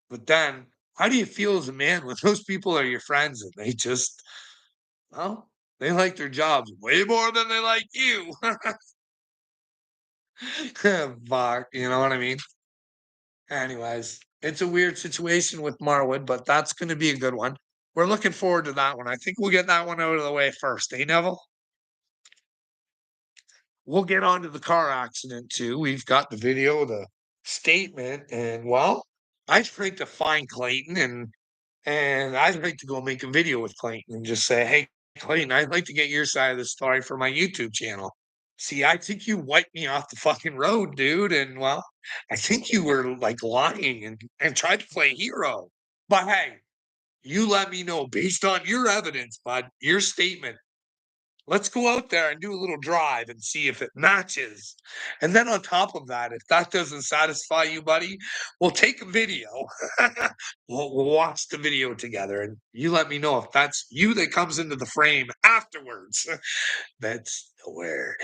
but then how do you feel as a man when those people are your friends and they just, well, they like their jobs way more than they like you? Fuck, you know what I mean? Anyways, it's a weird situation with Marwood, but that's going to be a good one. We're looking forward to that one. I think we'll get that one out of the way first, eh, Neville? We'll get on to the car accident too. We've got the video, the statement, and well, I'd like to find Clayton and I'd like to go make a video with Clayton and just say, hey, Clayton, I'd like to get your side of the story for my YouTube channel. See, I think you wiped me off the fucking road, dude. And well, I think you were like lying and tried to play hero. But hey, you let me know based on your evidence, bud, your statement. Let's go out there and do a little drive and see if it matches. And then on top of that, if that doesn't satisfy you, buddy, we'll take a video. We'll watch the video together and you let me know if that's you that comes into the frame afterwards. That's where.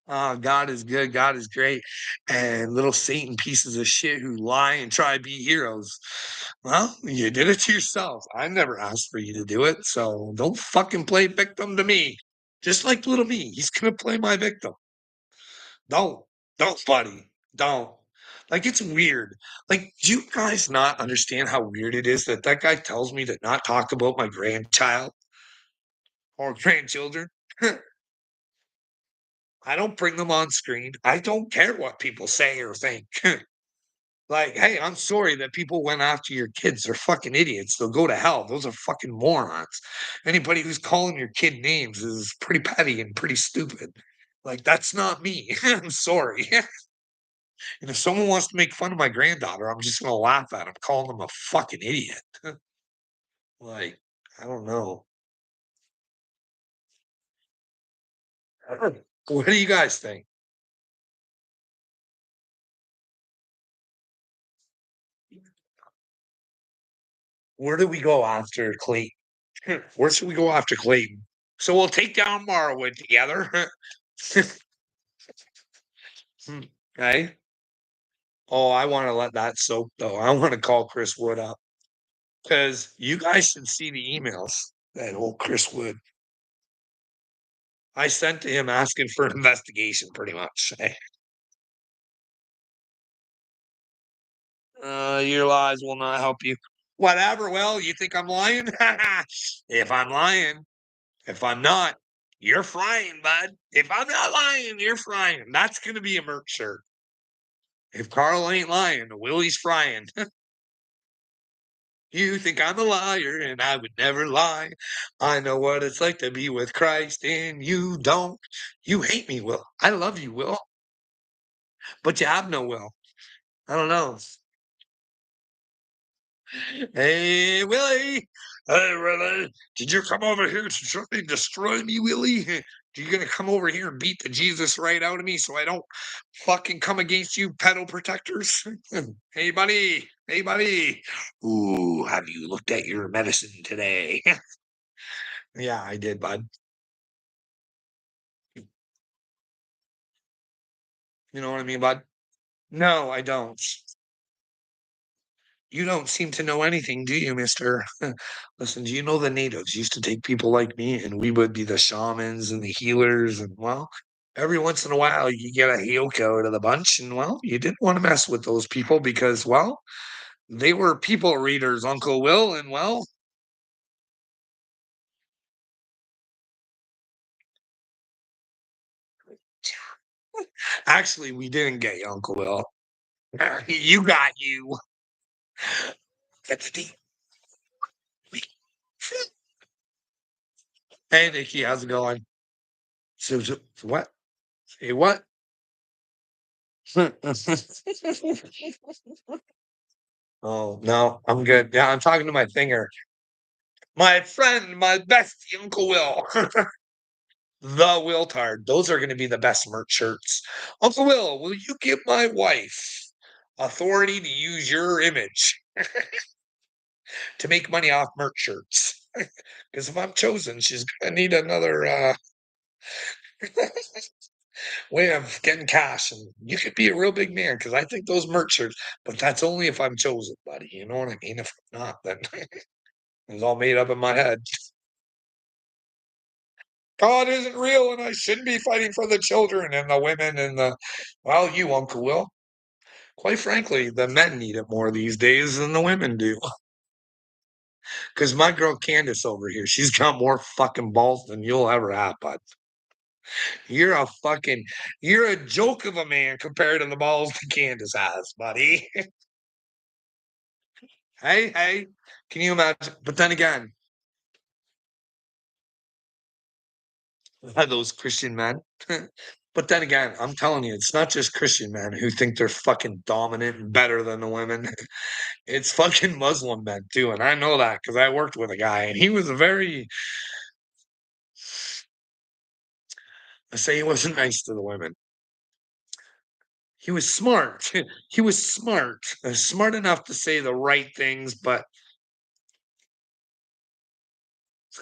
Oh, God is good. God is great. And little Satan pieces of shit who lie and try to be heroes. Well, you did it to yourself. I never asked for you to do it. So don't fucking play victim to me. Just like little me. He's going to play my victim. Don't. Don't, buddy. Don't. Like, it's weird. Like, do you guys not understand how weird it is that that guy tells me to not talk about my grandchild or grandchildren? I don't bring them on screen. I don't care what people say or think. Like, hey, I'm sorry that people went after your kids. They're fucking idiots. They'll go to hell. Those are fucking morons. Anybody who's calling your kid names is pretty petty and pretty stupid. Like, that's not me. I'm sorry. And if someone wants to make fun of my granddaughter, I'm just gonna laugh at them, calling them a fucking idiot. Like, I don't know. What do you guys think? Where do we go after Clayton? Where should we go after Clayton? So we'll take down Marwood together. Okay. Oh, I want to let that soak though. I want to call Chris Wood up because you guys should see the emails that old Chris Wood. I sent to him asking for an investigation, pretty much. Hey, your lies will not help you. Whatever. Well, you think I'm lying? If I'm lying, if I'm not, you're frying, bud. If I'm not lying, you're frying. That's gonna be a merch shirt. If Carl ain't lying, Willie's frying. You think I'm a liar and I would never lie. I know what it's like to be with Christ and you don't. You hate me, Will. I love you, Will, but you have no will. I don't know. Hey, Willie. Hey, Willie. Did you come over here to try and destroy me, Willie? You gonna come over here and beat the Jesus right out of me so I don't fucking come against you, pedo protectors? Hey, buddy. Hey, buddy. Ooh, have you looked at your medicine today? Yeah, I did, bud. You know what I mean, bud? No, I don't. You don't seem to know anything, do you, mister? Listen, do you know the natives used to take people like me and we would be the shamans and the healers? And well, every once in a while you get a Hyoko out of the bunch. And well, you didn't want to mess with those people because, well, they were people readers, Uncle Will. And well, actually, we didn't get you, Uncle Will. You got you. That's the Hey, Nikki, how's it going? So what? Say what? Oh, no, I'm good. Yeah, I'm talking to my finger. My friend, my bestie, Uncle Will. The Wiltard. Those are gonna be the best merch shirts. "Uncle Will, will you give my wife authority to use your image to make money off merch shirts? Because if I'm chosen, she's gonna need another, way of getting cash, and you could be a real big man. Because I think those merch shirts, but that's only if I'm chosen, buddy, you know what I mean? If I'm not, then it's all made up in my head. God isn't real, and I shouldn't be fighting for the children and the women and the well, you, Uncle Will. Quite frankly, the men need it more these days than the women do. Because my girl Candace over here, she's got more fucking balls than you'll ever have, bud. You're a fucking, you're a joke of a man compared to the balls that Candace has, buddy. Hey, hey, can you imagine? But then again, those Christian men. But then again, I'm telling you, it's not just Christian men who think they're fucking dominant and better than the women. It's fucking Muslim men too, and I know that because I worked with a guy, and he was a very, let's say, he wasn't nice to the women. He was smart. He was smart, smart enough to say the right things, but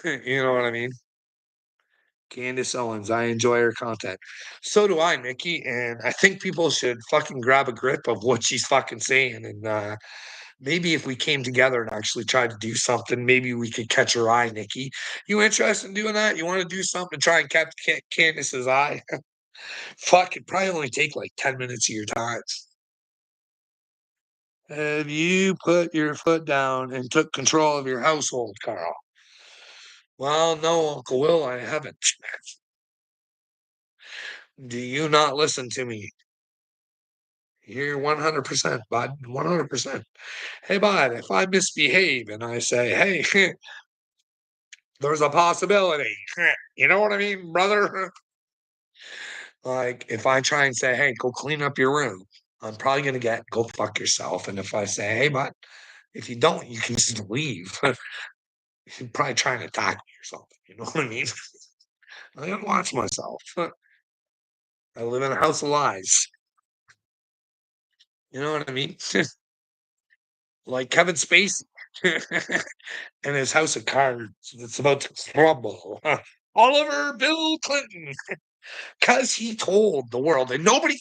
you know what I mean? Candace Owens, I enjoy her content. So do I, Nikki, and I think people should fucking grab a grip of what she's fucking saying, and maybe if we came together and actually tried to do something, maybe we could catch her eye, Nikki. You interested in doing that? You want to do something to try and catch Candace's eye? Fuck, it probably only take like 10 minutes of your time. Have you put your foot down and took control of your household, Carl? Well, no, Uncle Will, I haven't. Do you not listen to me? You're 100%, bud. 100%. Hey, bud, if I misbehave and I say, hey, there's a possibility. You know what I mean, brother? Like, if I try and say, hey, go clean up your room, I'm probably going to get, go fuck yourself. And if I say, hey, bud, if you don't, you can just leave. You're probably trying to attack me or something. You know what I mean? I gotta watch myself. I live in a house of lies. You know what I mean? Like Kevin Spacey and his house of cards that's about to crumble. Oliver Bill Clinton, because he told the world, and nobody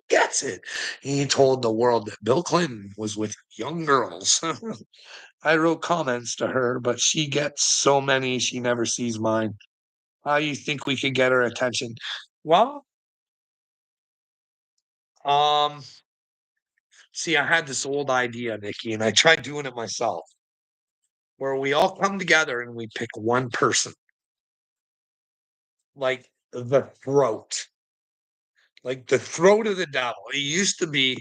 gets it. He told the world that Bill Clinton was with young girls. I wrote comments to her, but she gets so many, she never sees mine. How you think we could get her attention? Well, um, see, I had this old idea, Nikki, and I tried doing it myself, where we all come together and we pick one person, like like the throat of the devil. It used to be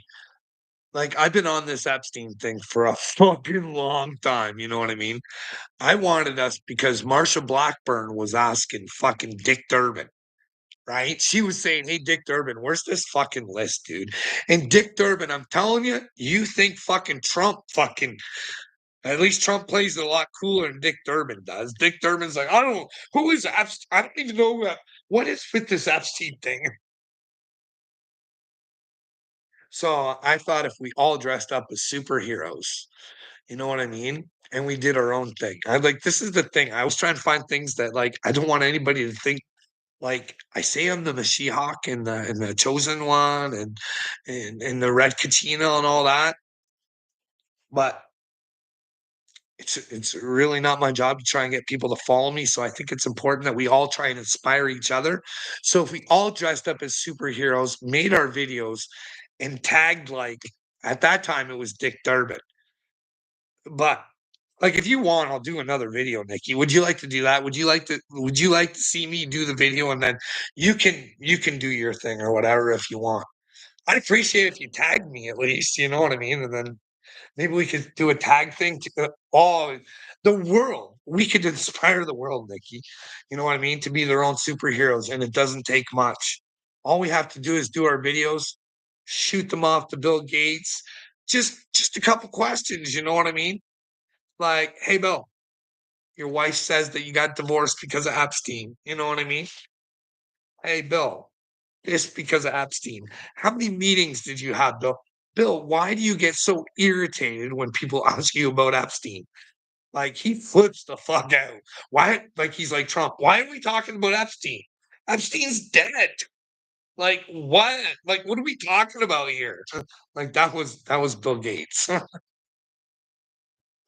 like I've been on this Epstein thing for a fucking long time. You know what I mean? I wanted us because Marsha Blackburn was asking fucking Dick Durbin. Right? She was saying, "Hey, Dick Durbin, where's this fucking list, dude?" And Dick Durbin, I'm telling you, you think fucking Trump fucking at least Trump plays it a lot cooler than Dick Durbin does. Dick Durbin's like, I don't who is Epstein? I don't even know what is with this Epstein thing. So I thought if we all dressed up as superheroes, you know what I mean? And we did our own thing. I like this is the thing. I was trying to find things that like I don't want anybody to think like I say I'm the Mashiach and the chosen one and the red Katina and all that, but it's really not my job to try and get people to follow me. So I think it's important that we all try and inspire each other. So if we all dressed up as superheroes, made our videos, and tagged like at that time it was Dick Durbin. But like if you want, I'll do another video, Nikki. Would you like to do that? Would you like to see me do the video and then you can do your thing or whatever if you want? I'd appreciate if you tagged me at least, you know what I mean? And then maybe we could do a tag thing to all the world. We could inspire the world, Nikki. You know what I mean? To be their own superheroes, and it doesn't take much. All we have to do is do our videos, shoot them off to Bill Gates. Just a couple questions, you know what I mean? Like, hey, Bill, your wife says that you got divorced because of Epstein. You know what I mean? Hey, Bill, this because of Epstein. How many meetings did you have, Bill? Bill, why do you get so irritated when people ask you about Epstein? Like he flips the fuck out. Why? Like he's like Trump. Why are we talking about Epstein? Epstein's dead. Like what? Like what are we talking about here? Like that was Bill Gates.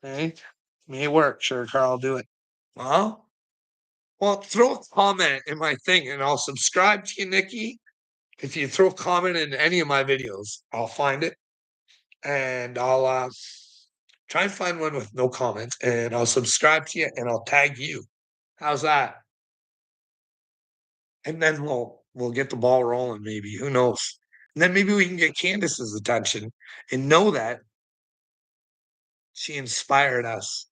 Okay, may work. Sure, Carl, do it. Well, well, throw a comment in my thing, and I'll subscribe to you, Nikki. If you throw a comment in any of my videos, I'll find it and I'll try and find one with no comments, and I'll subscribe to you and I'll tag you. How's that? And then we'll get the ball rolling, maybe. Who knows? And then maybe we can get Candace's attention and know that she inspired us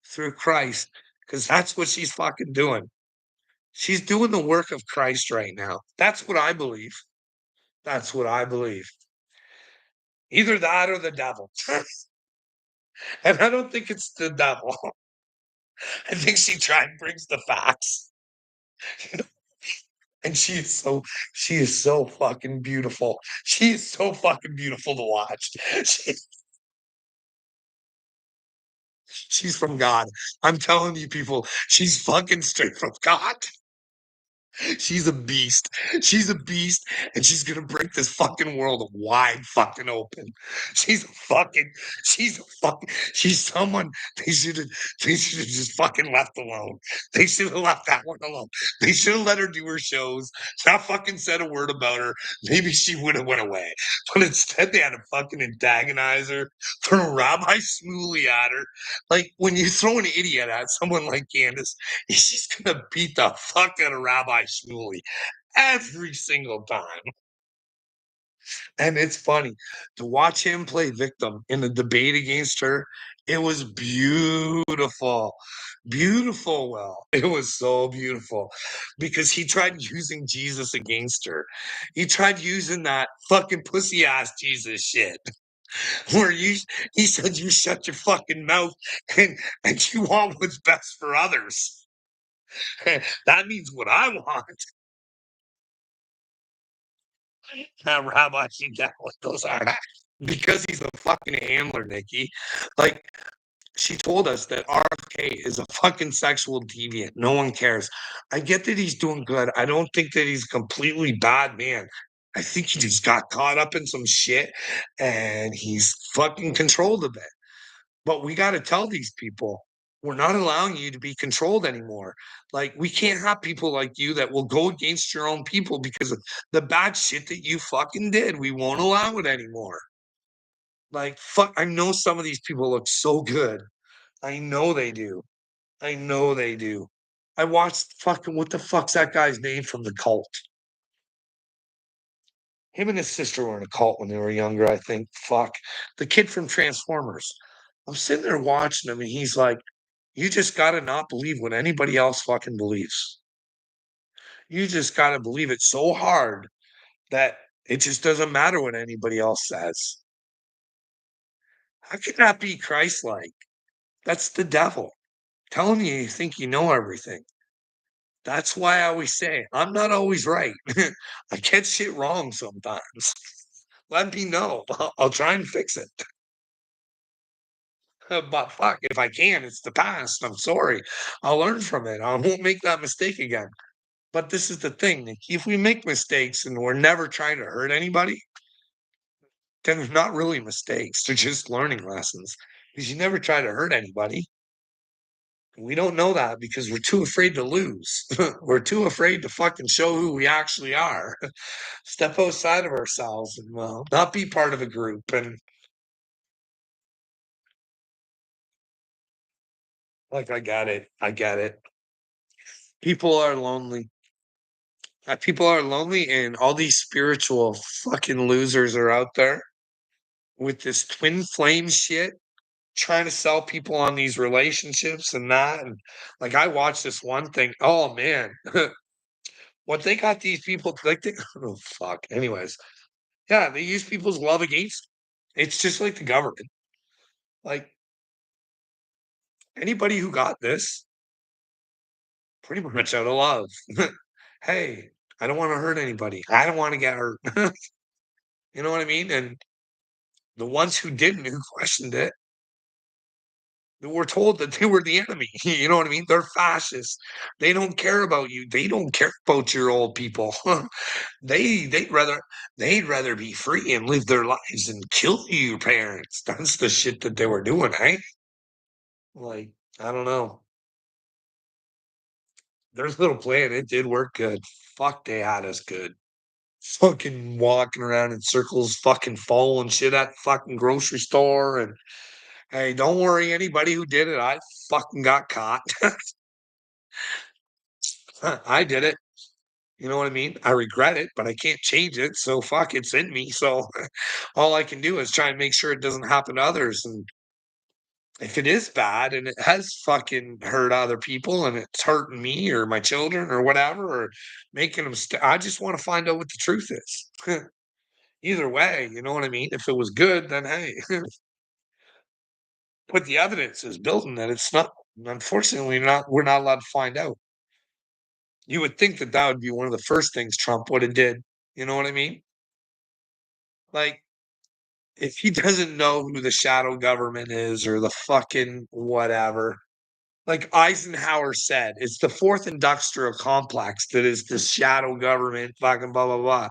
through Christ, because that's what she's fucking doing. She's doing the work of Christ right now. That's what I believe. That's what I believe. Either that or the devil. And I don't think it's the devil. I think she tried and brings the facts. And she is so fucking beautiful. She is so fucking beautiful to watch. She, she's from God. I'm telling you, people, she's fucking straight from God. She's a beast. She's a beast, and she's gonna break this fucking world wide fucking open. She's a fucking, she's a fucking, she's someone they should have just fucking left alone. They should have left that one alone. They should have let her do her shows, not fucking said a word about her. Maybe she would have went away. But instead they had to fucking antagonize her, throw Rabbi Shmuley at her. Like when you throw an idiot at someone like Candace, she's gonna beat the fuck out of Rabbi Shmuley every single time. And it's funny to watch him play victim in the debate against her. It was beautiful. Beautiful. Well, it was so beautiful because he tried using Jesus against her. He tried using that fucking pussy ass Jesus shit where he said, you shut your fucking mouth and you want what's best for others. That means what I want. That rabbi should get what those are. Because he's a fucking handler, Nikki. Like, she told us that RFK is a fucking sexual deviant. No one cares. I get that he's doing good. I don't think that he's a completely bad man. I think he just got caught up in some shit and he's fucking controlled a bit. But we got to tell these people we're not allowing you to be controlled anymore. Like, we can't have people like you that will go against your own people because of the bad shit that you fucking did. We won't allow it anymore. Like, fuck, I know some of these people look so good. I know they do. I know they do. I watched fucking what the fuck's that guy's name from the cult? Him and his sister were in a cult when they were younger, I think. Fuck. The kid from Transformers. I'm sitting there watching him and he's like, you just gotta not believe what anybody else fucking believes. You just gotta believe it so hard that it just doesn't matter what anybody else says. How can that be Christ like? That's the devil telling you think you know everything. That's why I always say I'm not always right. I get shit wrong sometimes. Let me know. I'll try and fix it. But fuck, if I can, it's the past. I'm sorry. I'll learn from it. I won't make that mistake again. But this is the thing, Nick. If we make mistakes and we're never trying to hurt anybody, then they're not really mistakes. They're just learning lessons. Because you never try to hurt anybody. We don't know that because we're too afraid to lose. We're too afraid to fucking show who we actually are. Step outside of ourselves and not be part of a group. And like, I get it. I get it. People are lonely. People are lonely, and all these spiritual fucking losers are out there with this twin flame shit, trying to sell people on these relationships and that. And like, I watched this one thing. Oh man, what they got these people like? Oh fuck. Anyways, Yeah, they use people's love against 'em. It's just like the government. Like, anybody who got this, pretty much out of love. "Hey, I don't wanna hurt anybody. I don't wanna get hurt." You know what I mean? And the ones who didn't, who questioned it, they were told that they were the enemy. You know what I mean? They're fascists. They don't care about you. They don't care about your old people. They'd rather be free and live their lives and kill your parents. That's the shit that they were doing, eh? Like, I don't know. Their little plan, it did work good. Fuck, they had us good. Fucking walking around in circles, fucking following shit at the fucking grocery store, and, "Hey, don't worry, anybody who did it, I fucking got caught." I did it. You know what I mean? I regret it, but I can't change it, so fuck, it's in me, so all I can do is try and make sure it doesn't happen to others, and if it is bad and it has fucking hurt other people and it's hurting me or my children or whatever, or making them I just wanna find out what the truth is. Either way, you know what I mean? If it was good, then hey, but the evidence is building that it's not. Unfortunately, not we're not allowed to find out. You would think that that would be one of the first things Trump woulda did, you know what I mean? Like, if he doesn't know who the shadow government is or the fucking whatever, like Eisenhower said, it's the 4th industrial complex that is the shadow government, fucking blah, blah, blah.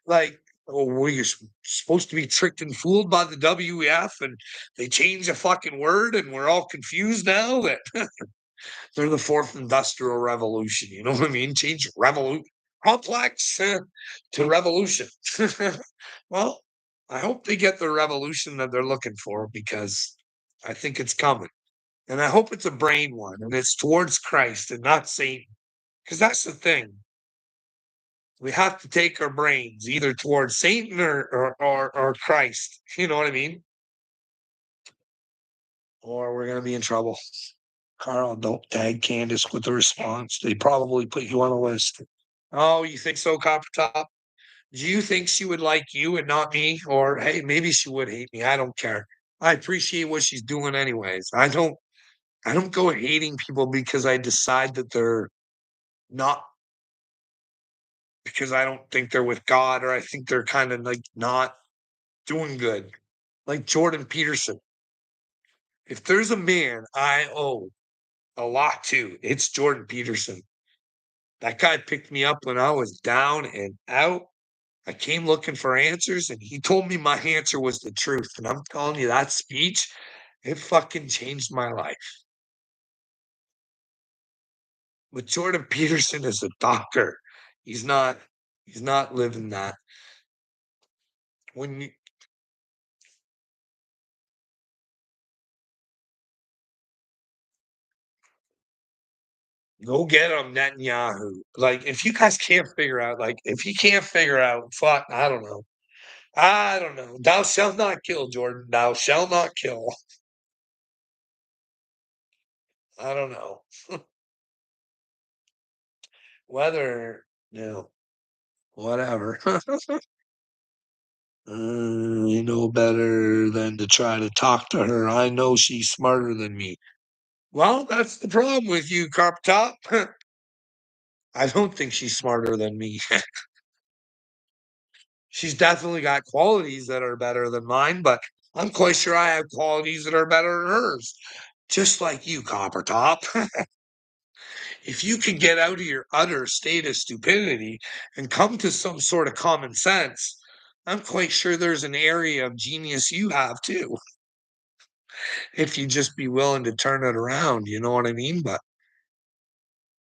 Like, oh, we're supposed to be tricked and fooled by the WEF, and they change a fucking word, and we're all confused now that they're the 4th industrial revolution. You know what I mean? Change complex to revolution. Well, I hope they get the revolution that they're looking for because I think it's coming. And I hope it's a brain one and it's towards Christ and not Satan. Because that's the thing. We have to take our brains either towards Satan or Christ. You know what I mean? Or we're gonna be in trouble. Carl, don't tag Candace with the response. They probably put you on a list. Oh, you think so, Copper Top? Do you think she would like you and not me? Or hey, maybe she would hate me. I don't care. I appreciate what she's doing anyways. I don't go hating people because I decide that they're not because I don't think they're with God or I think they're kind of like not doing good. Like Jordan Peterson. If there's a man I owe a lot to, it's Jordan Peterson. That guy picked me up when I was down and out. I came looking for answers, and he told me my answer was the truth. And I'm telling you, that speech, it fucking changed my life. But Jordan Peterson is a doctor. He's not. He's not living that. When you go get him, Netanyahu. Like, if you guys can't figure out, like, if he can't figure out, fuck, I don't know. I don't know. Thou shalt not kill, Jordan. Thou shalt not kill. I don't know. Whether, whatever. You know better than to try to talk to her. I know she's smarter than me. Well, that's the problem with you, Carp Top. I don't think she's smarter than me. She's definitely got qualities that are better than mine, but I'm quite sure I have qualities that are better than hers. Just like you, Copper Top. If you could get out of your utter state of stupidity and come to some sort of common sense, I'm quite sure there's an area of genius you have too. If you just be willing to turn it around, you know what I mean? But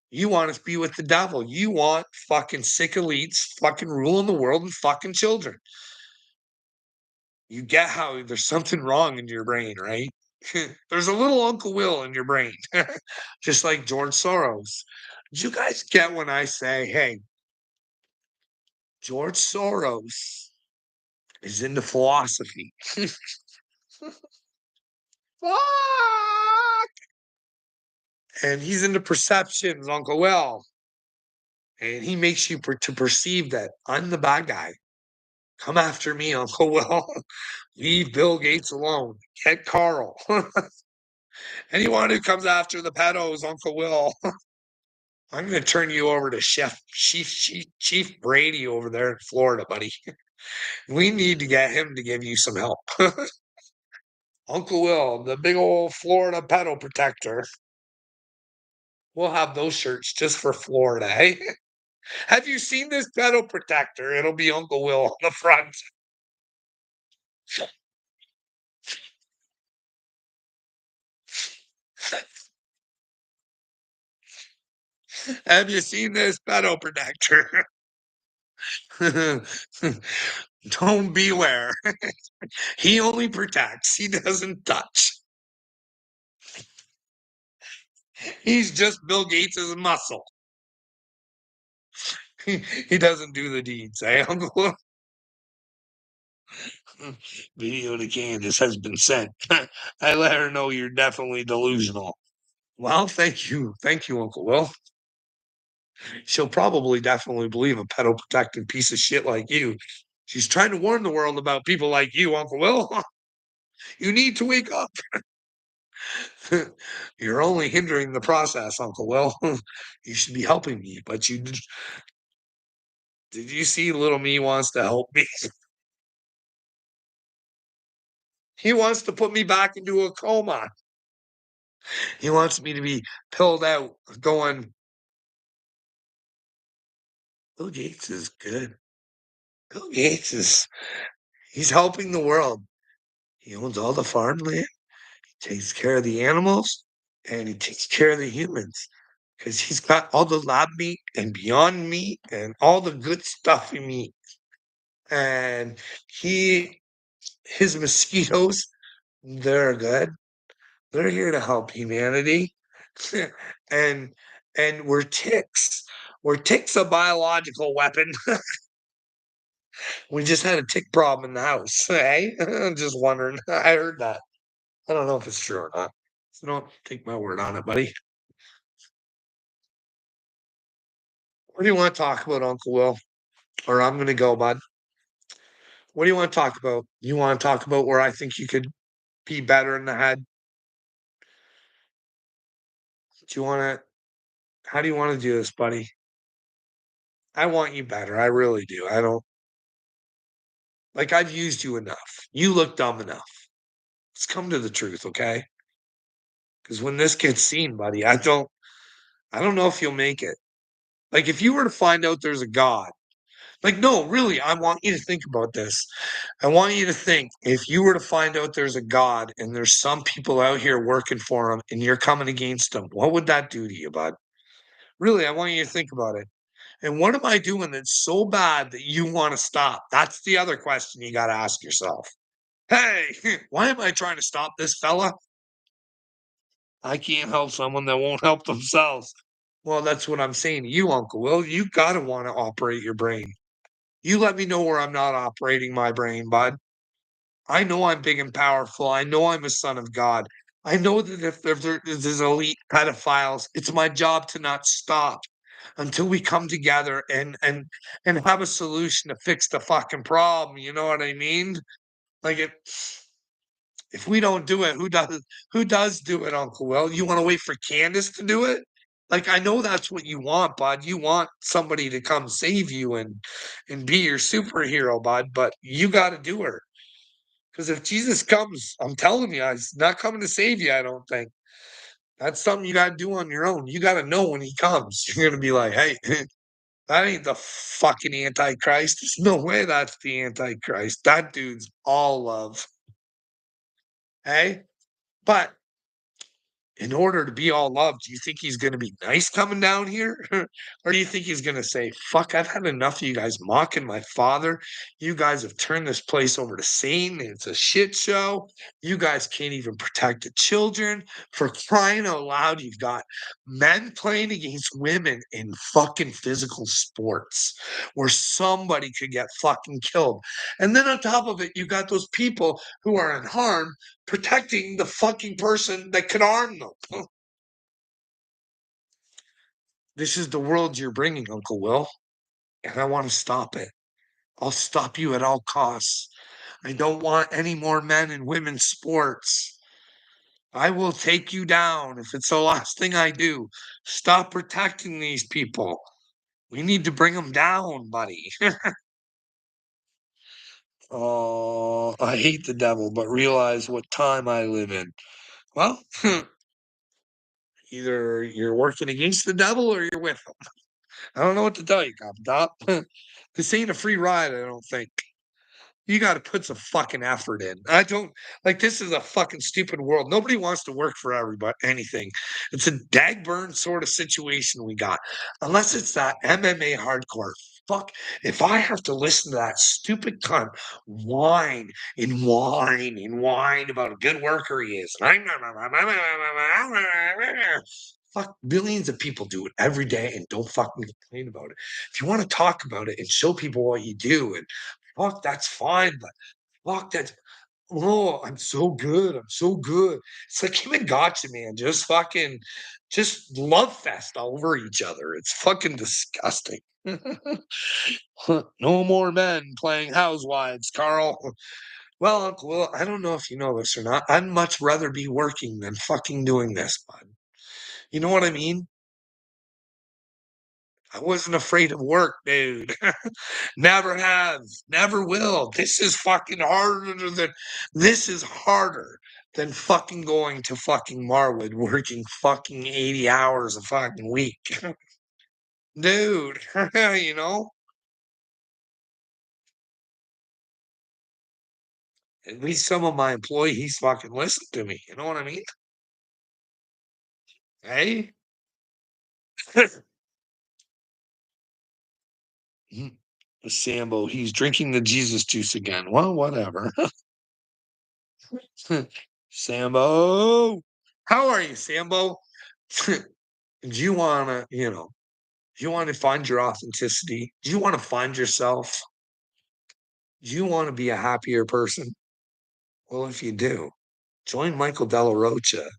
you want to be with the devil. You want fucking sick elites fucking ruling the world and fucking children. You get how there's something wrong in your brain, right? There's a little Uncle Will in your brain, just like George Soros. Do you guys get when I say, hey, George Soros is into philosophy? Fuck! And he's into perceptions, Uncle Will. And he makes you to perceive that I'm the bad guy. Come after me, Uncle Will. Leave Bill Gates alone. Get Carl. Anyone who comes after the pedos, Uncle Will. I'm going to turn you over to Chief Brady over there in Florida, buddy. We need to get him to give you some help. Uncle Will, the big old Florida pedo protector. We'll have those shirts just for Florida, eh? Have you seen this pedo protector? It'll be Uncle Will on the front. Have you seen this pedo protector? Don't beware. He only protects, he doesn't touch. He's just Bill Gates' muscle. He doesn't do the deeds, eh, Uncle? Video to Candace has been sent. I let her know you're definitely delusional. Well, thank you. Thank you, Uncle Will. She'll probably definitely believe a pedo protected piece of shit like you. She's trying to warn the world about people like you, Uncle Will. You need to wake up. You're only hindering the process, Uncle Will. You should be helping me, but did you see little me wants to help me? He wants to put me back into a coma. He wants me to be pilled out, going, Bill Gates is good. Bill Gates he's helping the world. He owns all the farmland, he takes care of the animals, and he takes care of the humans. Because he's got all the lab meat and beyond meat and all the good stuff in meat. And his mosquitoes, they're good. They're here to help humanity. and and we're ticks. We're ticks a biological weapon. We just had a tick problem in the house. Hey, I'm just wondering. I heard that. I don't know if it's true or not. So don't take my word on it, buddy. What do you want to talk about, Uncle Will? Or I'm going to go, bud. What do you want to talk about? You want to talk about where I think you could be better in the head? Do you want to? How do you want to do this, buddy? I want you better. I really do. I don't like. I've used you enough. You look dumb enough. Let's come to the truth, okay? Because when this gets seen, buddy, I don't know if you'll make it. Like, if you were to find out there's a God, like, no, really, I want you to think about this. I want you to think if you were to find out there's a God and there's some people out here working for him and you're coming against them, what would that do to you, bud? Really, I want you to think about it. And what am I doing that's so bad that you want to stop? That's the other question you got to ask yourself. Hey, why am I trying to stop this fella? I can't help someone that won't help themselves. Well, that's what I'm saying to you, Uncle Will. You got to want to operate your brain. You let me know where I'm not operating my brain, bud. I know I'm big and powerful. I know I'm a son of God. I know that if there's elite pedophiles, it's my job to not stop until we come together and have a solution to fix the fucking problem. You know what I mean? Like if we don't do it, who does do it, Uncle Will? You want to wait for Candace to do it? Like I know that's what you want, bud. You want somebody to come save you and be your superhero, bud, but you gotta do her. Because if Jesus comes, I'm telling you, he's not coming to save you, I don't think. That's something you gotta do on your own. You gotta know when he comes. You're gonna be like, hey, that ain't the fucking Antichrist. There's no way that's the Antichrist. That dude's all love. Hey? But in order to be all love, do you think he's going to be nice coming down here? Or do you think he's going to say, fuck, I've had enough of you guys mocking my father. You guys have turned this place over to Satan. It's a shit show. You guys can't even protect the children. For crying out loud, you've got men playing against women in fucking physical sports where somebody could get fucking killed. And then on top of it, you got those people who are unharmed protecting the fucking person that could harm them. This is the world you're bringing, Uncle Will, and I want to stop it. I'll stop you at all costs. I don't want any more men in women's sports. I will take you down if it's the last thing I do. Stop protecting these people. We need to bring them down, buddy. Oh, I hate the devil, but realize what time I live in. Well, either you're working against the devil or you're with him. I don't know what to tell you, Cop Top. This ain't a free ride, I don't think. You gotta put some fucking effort in. I don't like, this is a fucking stupid world. Nobody wants to work for everybody anything. It's a Dagburn sort of situation we got. Unless it's that MMA hardcore. Fuck, if I have to listen to that stupid cunt whine and whine and whine about a good worker he is. Fuck, billions of people do it every day and don't fucking complain about it. If you want to talk about it and show people what you do and fuck, that's fine, but fuck that. Oh, I'm so good. I'm so good. It's like him and Gotcha, man. Just fucking, just love fest all over each other. It's fucking disgusting. No more men playing housewives, Carl. Well, Uncle Will, I don't know if you know this or not. I'd much rather be working than fucking doing this, bud. You know what I mean? I wasn't afraid of work, dude. Never have, never will. This is harder than fucking going to fucking Marwood working fucking 80 hours a fucking week. Dude, you know, at least some of my employees fucking listen to me. You know what I mean? Hey? Sambo, he's drinking the Jesus juice again. Well, whatever. Sambo, how are you, Sambo? Do you want to, do you want to find your authenticity? Do you want to find yourself? Do you want to be a happier person? Well, if you do, join Michael Della Rocha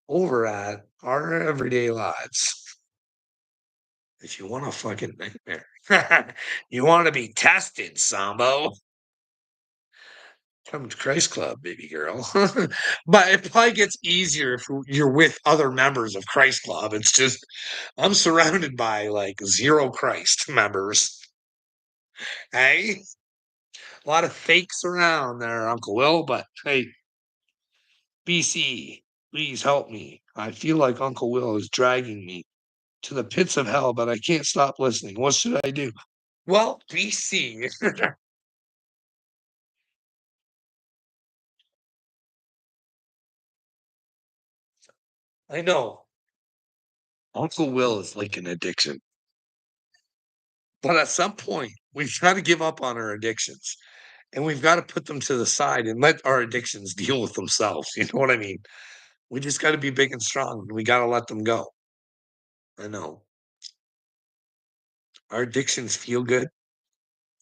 over at Our Everyday Lives. If you want a fucking nightmare, you want to be tested, Sambo. Come to Christ Club, baby girl. But it probably gets easier if you're with other members of Christ Club. It's just, I'm surrounded by like zero Christ members. Hey, a lot of fakes around there, Uncle Will, but hey, BC, please help me. I feel like Uncle Will is dragging me to the pits of hell, but I can't stop listening. What should I do? Well, BC, I know Uncle Will is like an addiction, but at some point, we've got to give up on our addictions and we've got to put them to the side and let our addictions deal with themselves. You know what I mean? We just got to be big and strong and we got to let them go. I know our addictions feel good.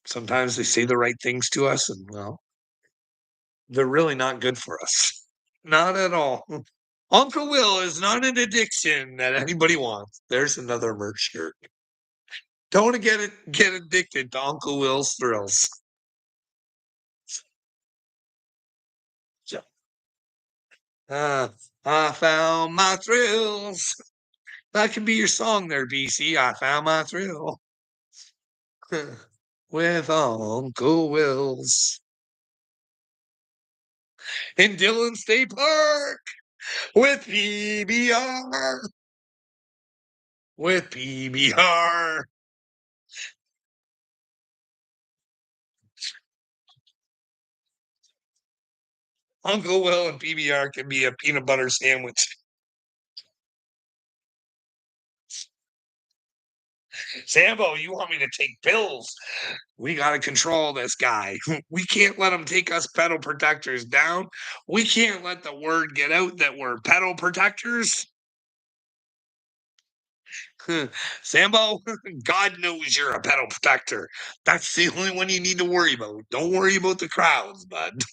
Sometimes they say the right things to us, and well, they're really not good for us. Not at all. Uncle Will is not an addiction that anybody wants. There's another merch shirt. Don't get addicted to Uncle Will's thrills. So, Uh, I found my thrills. That could be your song there, BC. I found my thrill with Uncle Will's in Dillon State Park with PBR. With PBR. Uncle Will and PBR can be a peanut butter sandwich. Sambo, you want me to take pills? We got to control this guy. We can't let him take us pedal protectors down. We can't let the word get out that we're pedal protectors. Sambo, God knows you're a pedal protector. That's the only one you need to worry about. Don't worry about the crowds, bud.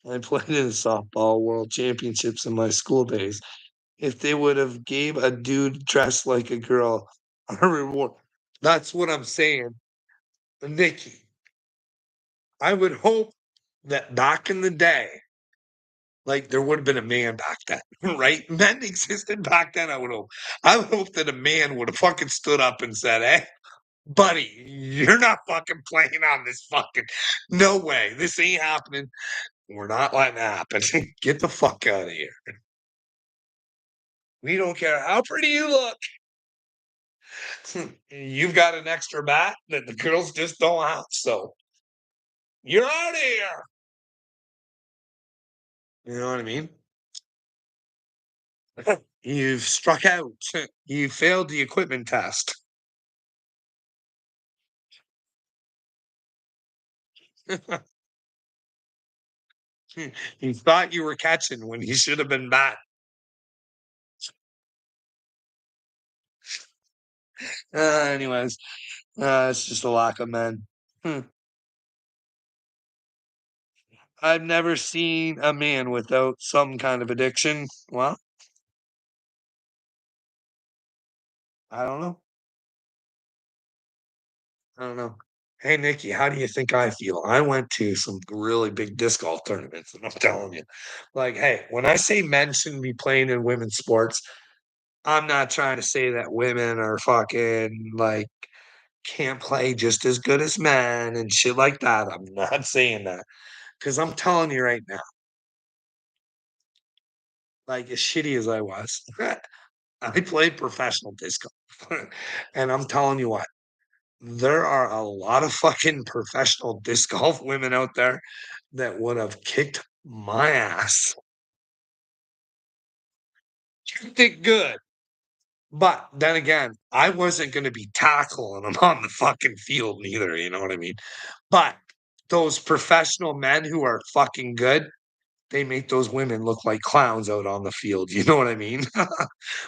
I played in the softball world championships in my school days. If they would have gave a dude dressed like a girl a reward, That's what I'm saying. Nikki, I would hope that back in the day, like, there would have been a man back then, right? Men existed back then, I would hope that a man would have fucking stood up and said, "Hey, buddy, you're not fucking playing on this fucking no way. This ain't happening. We're not letting that happen. Get the fuck out of here. We don't care how pretty you look. You've got an extra bat that the girls just don't have, so you're out of here." You know what I mean? You've struck out. You failed the equipment test. You thought you were catching when you should have been bat. Anyways, it's just a lack of men. Hmm. I've never seen a man without some kind of addiction. Well, I don't know. I don't know. Hey, Nikki, how do you think I feel? I went to some really big disc golf tournaments, and I'm telling you, like, hey, when I say men shouldn't be playing in women's sports, I'm not trying to say that women are fucking like can't play just as good as men and shit like that. I'm not saying that because I'm telling you right now, like as shitty as I was, I played professional disc golf, and I'm telling you what. There are a lot of fucking professional disc golf women out there that would have kicked my ass. Kicked it good. But then again, I wasn't gonna be tackling them on the fucking field neither, you know what I mean? But those professional men who are fucking good, they make those women look like clowns out on the field, you know what I mean?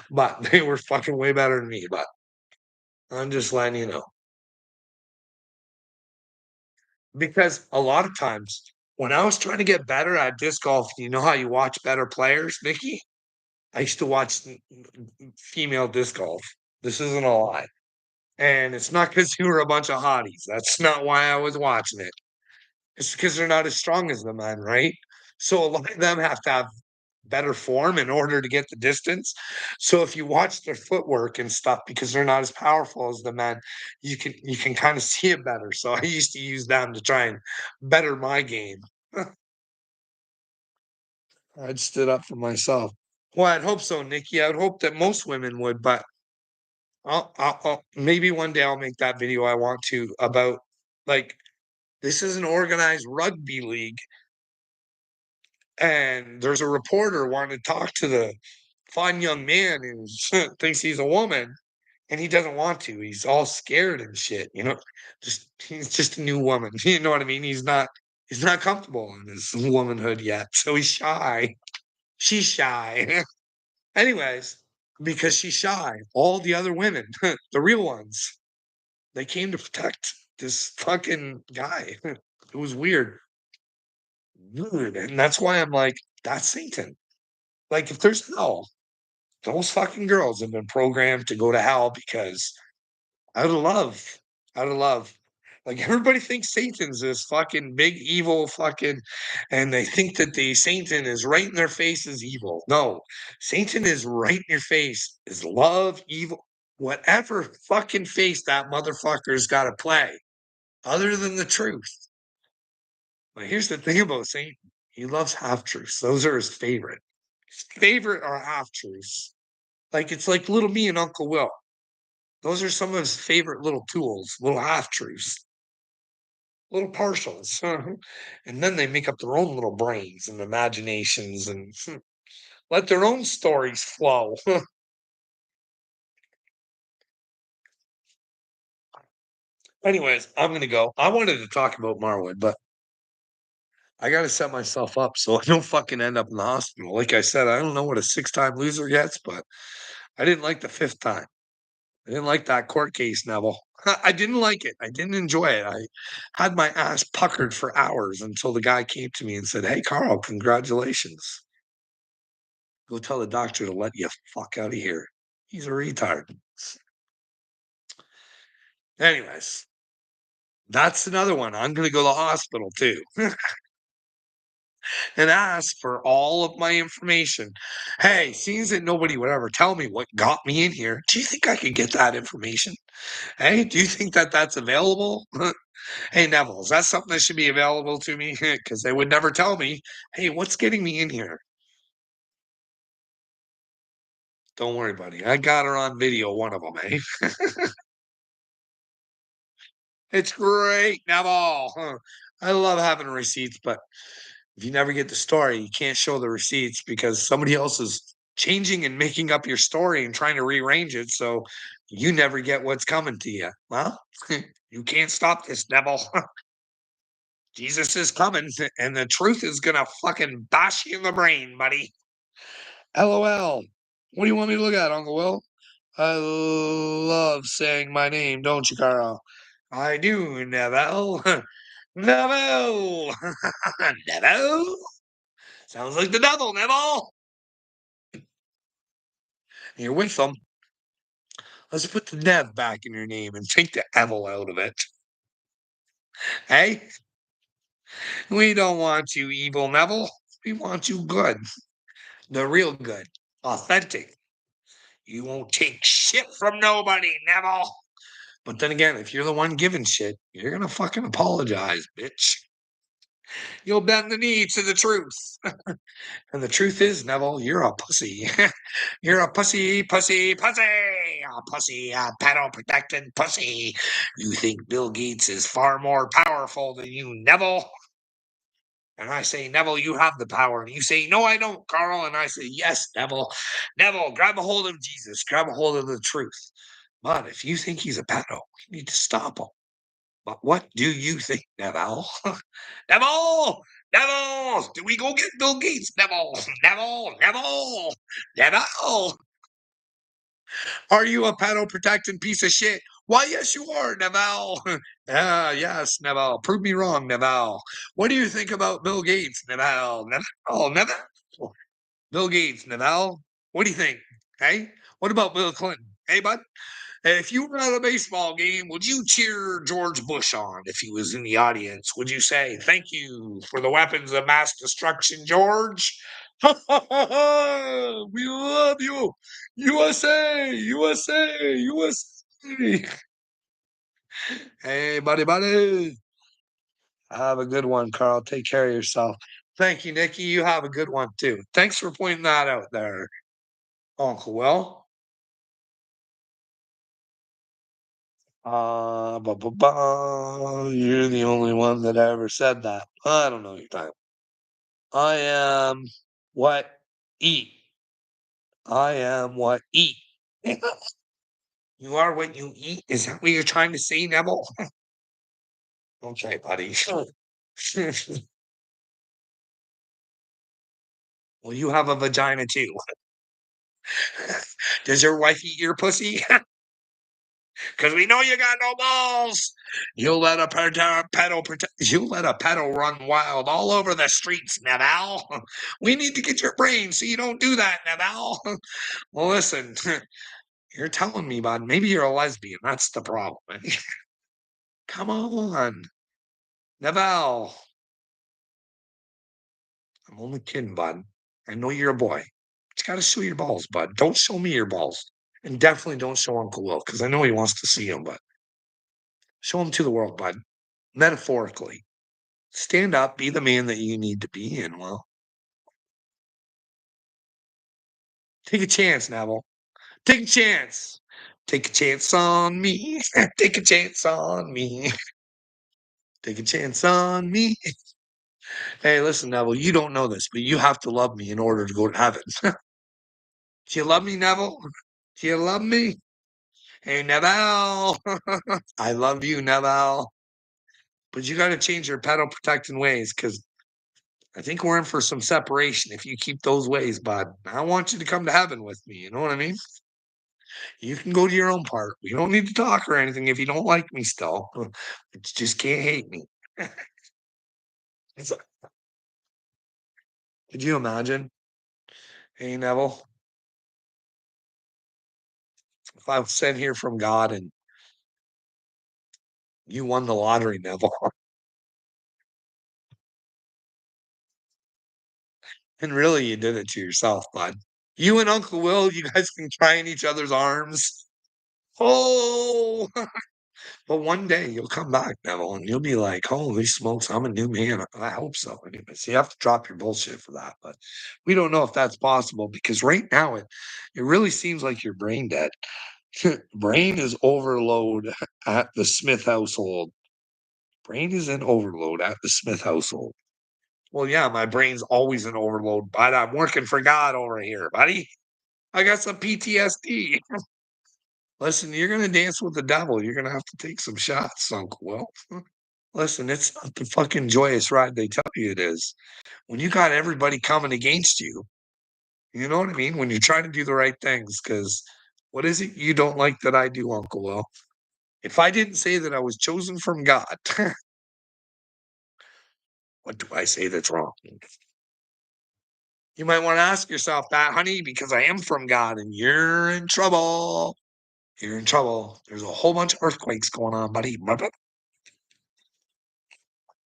But they were fucking way better than me, but I'm just letting you know. Because a lot of times, when I was trying to get better at disc golf, you know how you watch better players, Mickey? I used to watch female disc golf. This isn't a lie. And it's not because you were a bunch of hotties. That's not why I was watching it. It's because they're not as strong as the men, right? So a lot of them have to have better form in order to get the distance. So if you watch their footwork and stuff, because they're not as powerful as the men, you can kind of see it better. So I used to use them to try and better my game. I'd stood up for myself. Well, I'd hope so, Nikki. I'd hope that most women would, but maybe one day I'll make that video I want to about like this is an organized rugby league, and there's a reporter wanting to talk to the fine young man who thinks he's a woman, and he doesn't want to. He's all scared and shit, you know. Just he's just a new woman. You know what I mean? He's not comfortable in his womanhood yet, so he's shy. She's shy. Anyways, because she's shy, all the other women, the real ones, they came to protect this fucking guy. It was weird. Weird. And that's why I'm like, that's Satan. Like, if there's hell, those fucking girls have been programmed to go to hell because out of love. Out of love. Like everybody thinks Satan's this fucking big evil fucking, and they think that the Satan is right in their face is evil. No, Satan is right in your face is love, evil, whatever fucking face that motherfucker's got to play, other than the truth. But here's the thing about Satan: he loves half truths. Those are his favorite. His favorite are half truths. Like it's like little me and Uncle Will. Those are some of his favorite little tools, little half truths, little partials. And then they make up their own little brains and imaginations and let their own stories flow. Anyways, I'm going to go. I wanted to talk about Marwood, but I got to set myself up so I don't fucking end up in the hospital. Like I said, I don't know what a six-time loser gets, but I didn't like the fifth time. I didn't like that court case, Neville. I didn't like it. I didn't enjoy it. I had my ass puckered for hours until the guy came to me and said, "Hey, Carl, congratulations. Go tell the doctor to let you fuck out of here." He's a retard. Anyways, that's another one. I'm gonna go to the hospital too and ask for all of my information. Hey, seems that nobody would ever tell me what got me in here, do you think I could get that information? Hey, do you think that that's available? Hey, Neville, is that something that should be available to me? Because they would never tell me, hey, what's getting me in here? Don't worry, buddy. I got her on video, one of them, eh? It's great, Neville. Huh. I love having receipts, but if you never get the story, you can't show the receipts because somebody else is changing and making up your story and trying to rearrange it. So you never get what's coming to you. Well, you can't stop this, Neville. Jesus is coming, and the truth is gonna fucking bash you in the brain, buddy. LOL. What do you want me to look at, Uncle Will? I love saying my name, don't you, Carl? I do, Neville. Neville! Neville? Sounds like the devil, Neville. You're with them. Let's put the Nev back in your name and take the Evil out of it. Hey, we don't want you evil, Neville. We want you good. The real good. Authentic. You won't take shit from nobody, Neville. But then again, if you're the one giving shit, you're gonna fucking apologize, bitch. You'll bend the knee to the truth. And the truth is, Neville, you're a pussy. You're a pussy, pussy, pussy. A pussy, a pedo protected pussy. You think Bill Gates is far more powerful than you, Neville? And I say, Neville, you have the power. And you say, no, I don't, Carl. And I say, yes, Neville. Neville, grab a hold of Jesus. Grab a hold of the truth. But if you think he's a pedo, you need to stop him. But what do you think, Neville? Neville! Neville! Do we go get Bill Gates? Neville! Neville! Neville! Neville! Are you a pedo protecting piece of shit? Why, yes, you are, Neville. Ah, yes, Neville. Prove me wrong, Neville. What do you think about Bill Gates, Neville? Neville, Neville. Bill Gates, Neville. What do you think? Hey, what about Bill Clinton? Hey, bud. If you were at a baseball game, would you cheer George Bush on if he was in the audience? Would you say, thank you for the weapons of mass destruction, George? We love you. USA, USA, USA. Hey, buddy, buddy. Have a good one, Carl. Take care of yourself. Thank you, Nikki. You have a good one, too. Thanks for pointing that out there, Uncle Will. You're the only one that ever said that. I don't know what you're talking about. I am what eat. I am what eat. You are what you eat? Is that what you're trying to say, Neville? Okay, buddy. Well, you have a vagina too. Does your wife eat your pussy? Because we know you got no balls. You let a you let a pedo run wild all over the streets, Neville. We need to get your brain so you don't do that, Neville. Well, listen, you're telling me, bud. Maybe you're a lesbian. That's the problem. Come on, Neville. I'm only kidding, bud. I know you're a boy. But you got to show your balls, bud. Don't show me your balls, and definitely don't show Uncle Will because I know he wants to see him, but show him to the world, bud. Metaphorically. Stand up, be the man that you need to be, and well, take a chance, Neville. Take a chance. Take a chance on me. Take a chance on me. Take a chance on me. Hey, listen, Neville, you don't know this, but you have to love me in order to go to heaven. Do you love me, Neville? Do you love me? Hey, Neville. I love you, Neville. But you got to change your pedal protecting ways because I think we're in for some separation if you keep those ways, bud. I want you to come to heaven with me. You know what I mean? You can go to your own part. We don't need to talk or anything if you don't like me still. But you just can't hate me. It's- Could you imagine? Hey, Neville, if I was sent here from God and You won the lottery, Neville. And really, you did it to yourself, bud. You and Uncle Will, you guys can cry in each other's arms. Oh, but one day you'll come back, Neville, and you'll be like, holy smokes, I'm a new man. I hope so. Anyways, you have to drop your bullshit for that. But we don't know if that's possible because right now it really seems like you're brain dead. Brain is overload at the Smith household. Brain is in overload at the Smith household. Well, yeah, my brain's always in overload, but I'm working for God over here, buddy. I got some PTSD. Listen, you're gonna dance with the devil. You're gonna have to take some shots, Uncle Will. Listen, it's not the fucking joyous ride they tell you it is. When you got everybody coming against you, you know what I mean? When you're trying to do the right things, because what is it you don't like that I do, Uncle Will? If I didn't say that I was chosen from God, what do I say that's wrong? You might want to ask yourself that, honey, because I am from God and you're in trouble. You're in trouble. There's a whole bunch of earthquakes going on, buddy.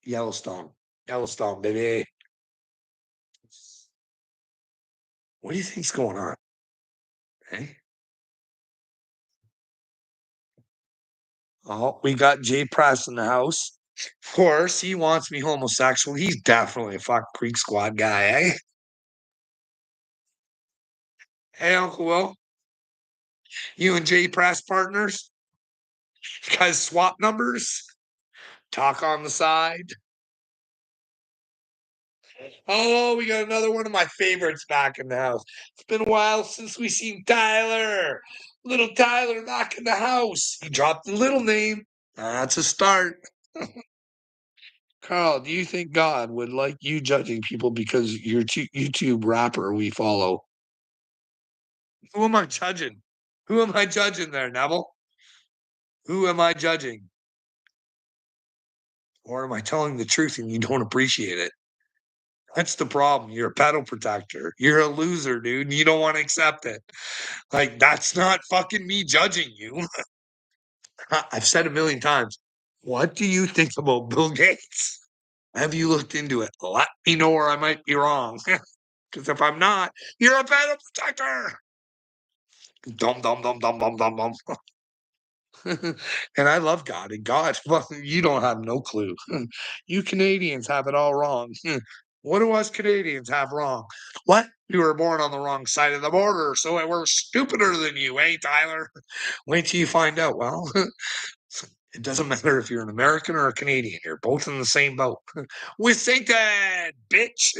Yellowstone. Yellowstone, baby. What do you think's going on? Hey? Oh, we got Jay Press in the house. Of course, he wants me homosexual. He's definitely a fuck Creek Squad guy, eh? Hey, Uncle Will, you and Jay Press partners? You guys swap numbers? Talk on the side? Oh, we got another one of my favorites back in the house. It's been a while since we seen Tyler. Little Tyler back in the house. He dropped the little name. That's a start. Carl, do you think God would like you judging people because you're YouTube rapper we follow? Who am I judging? Who am I judging there, Neville? Who am I judging? Or am I telling the truth and you don't appreciate it? That's the problem. You're a pedal protector. You're a loser, dude. And you don't want to accept it. Like, that's not fucking me judging you. I've said a million times. What do you think about Bill Gates? Have you looked into it? Let me know where I might be wrong. Because if I'm not, you're a pedal protector. Dum dum dum dum dum dum dum. And I love God. And God, you don't have no clue. You Canadians have it all wrong. What do us Canadians have wrong? What? You were born on the wrong side of the border, so we're stupider than you, eh, Tyler? Wait till you find out. Well, it doesn't matter if you're an American or a Canadian. You're both in the same boat. We're Satan, bitch.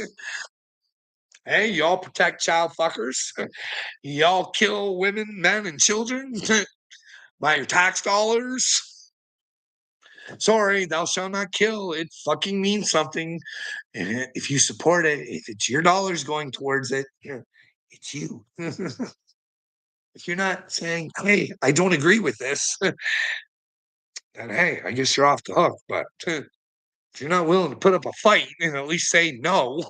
Hey, y'all protect child fuckers. Y'all kill women, men, and children by your tax dollars. Sorry, thou shalt not kill. It fucking means something. And if you support it, if it's your dollars going towards it, it's you. If you're not saying, hey, I don't agree with this, then hey, I guess you're off the hook. But if you're not willing to put up a fight and at least say no,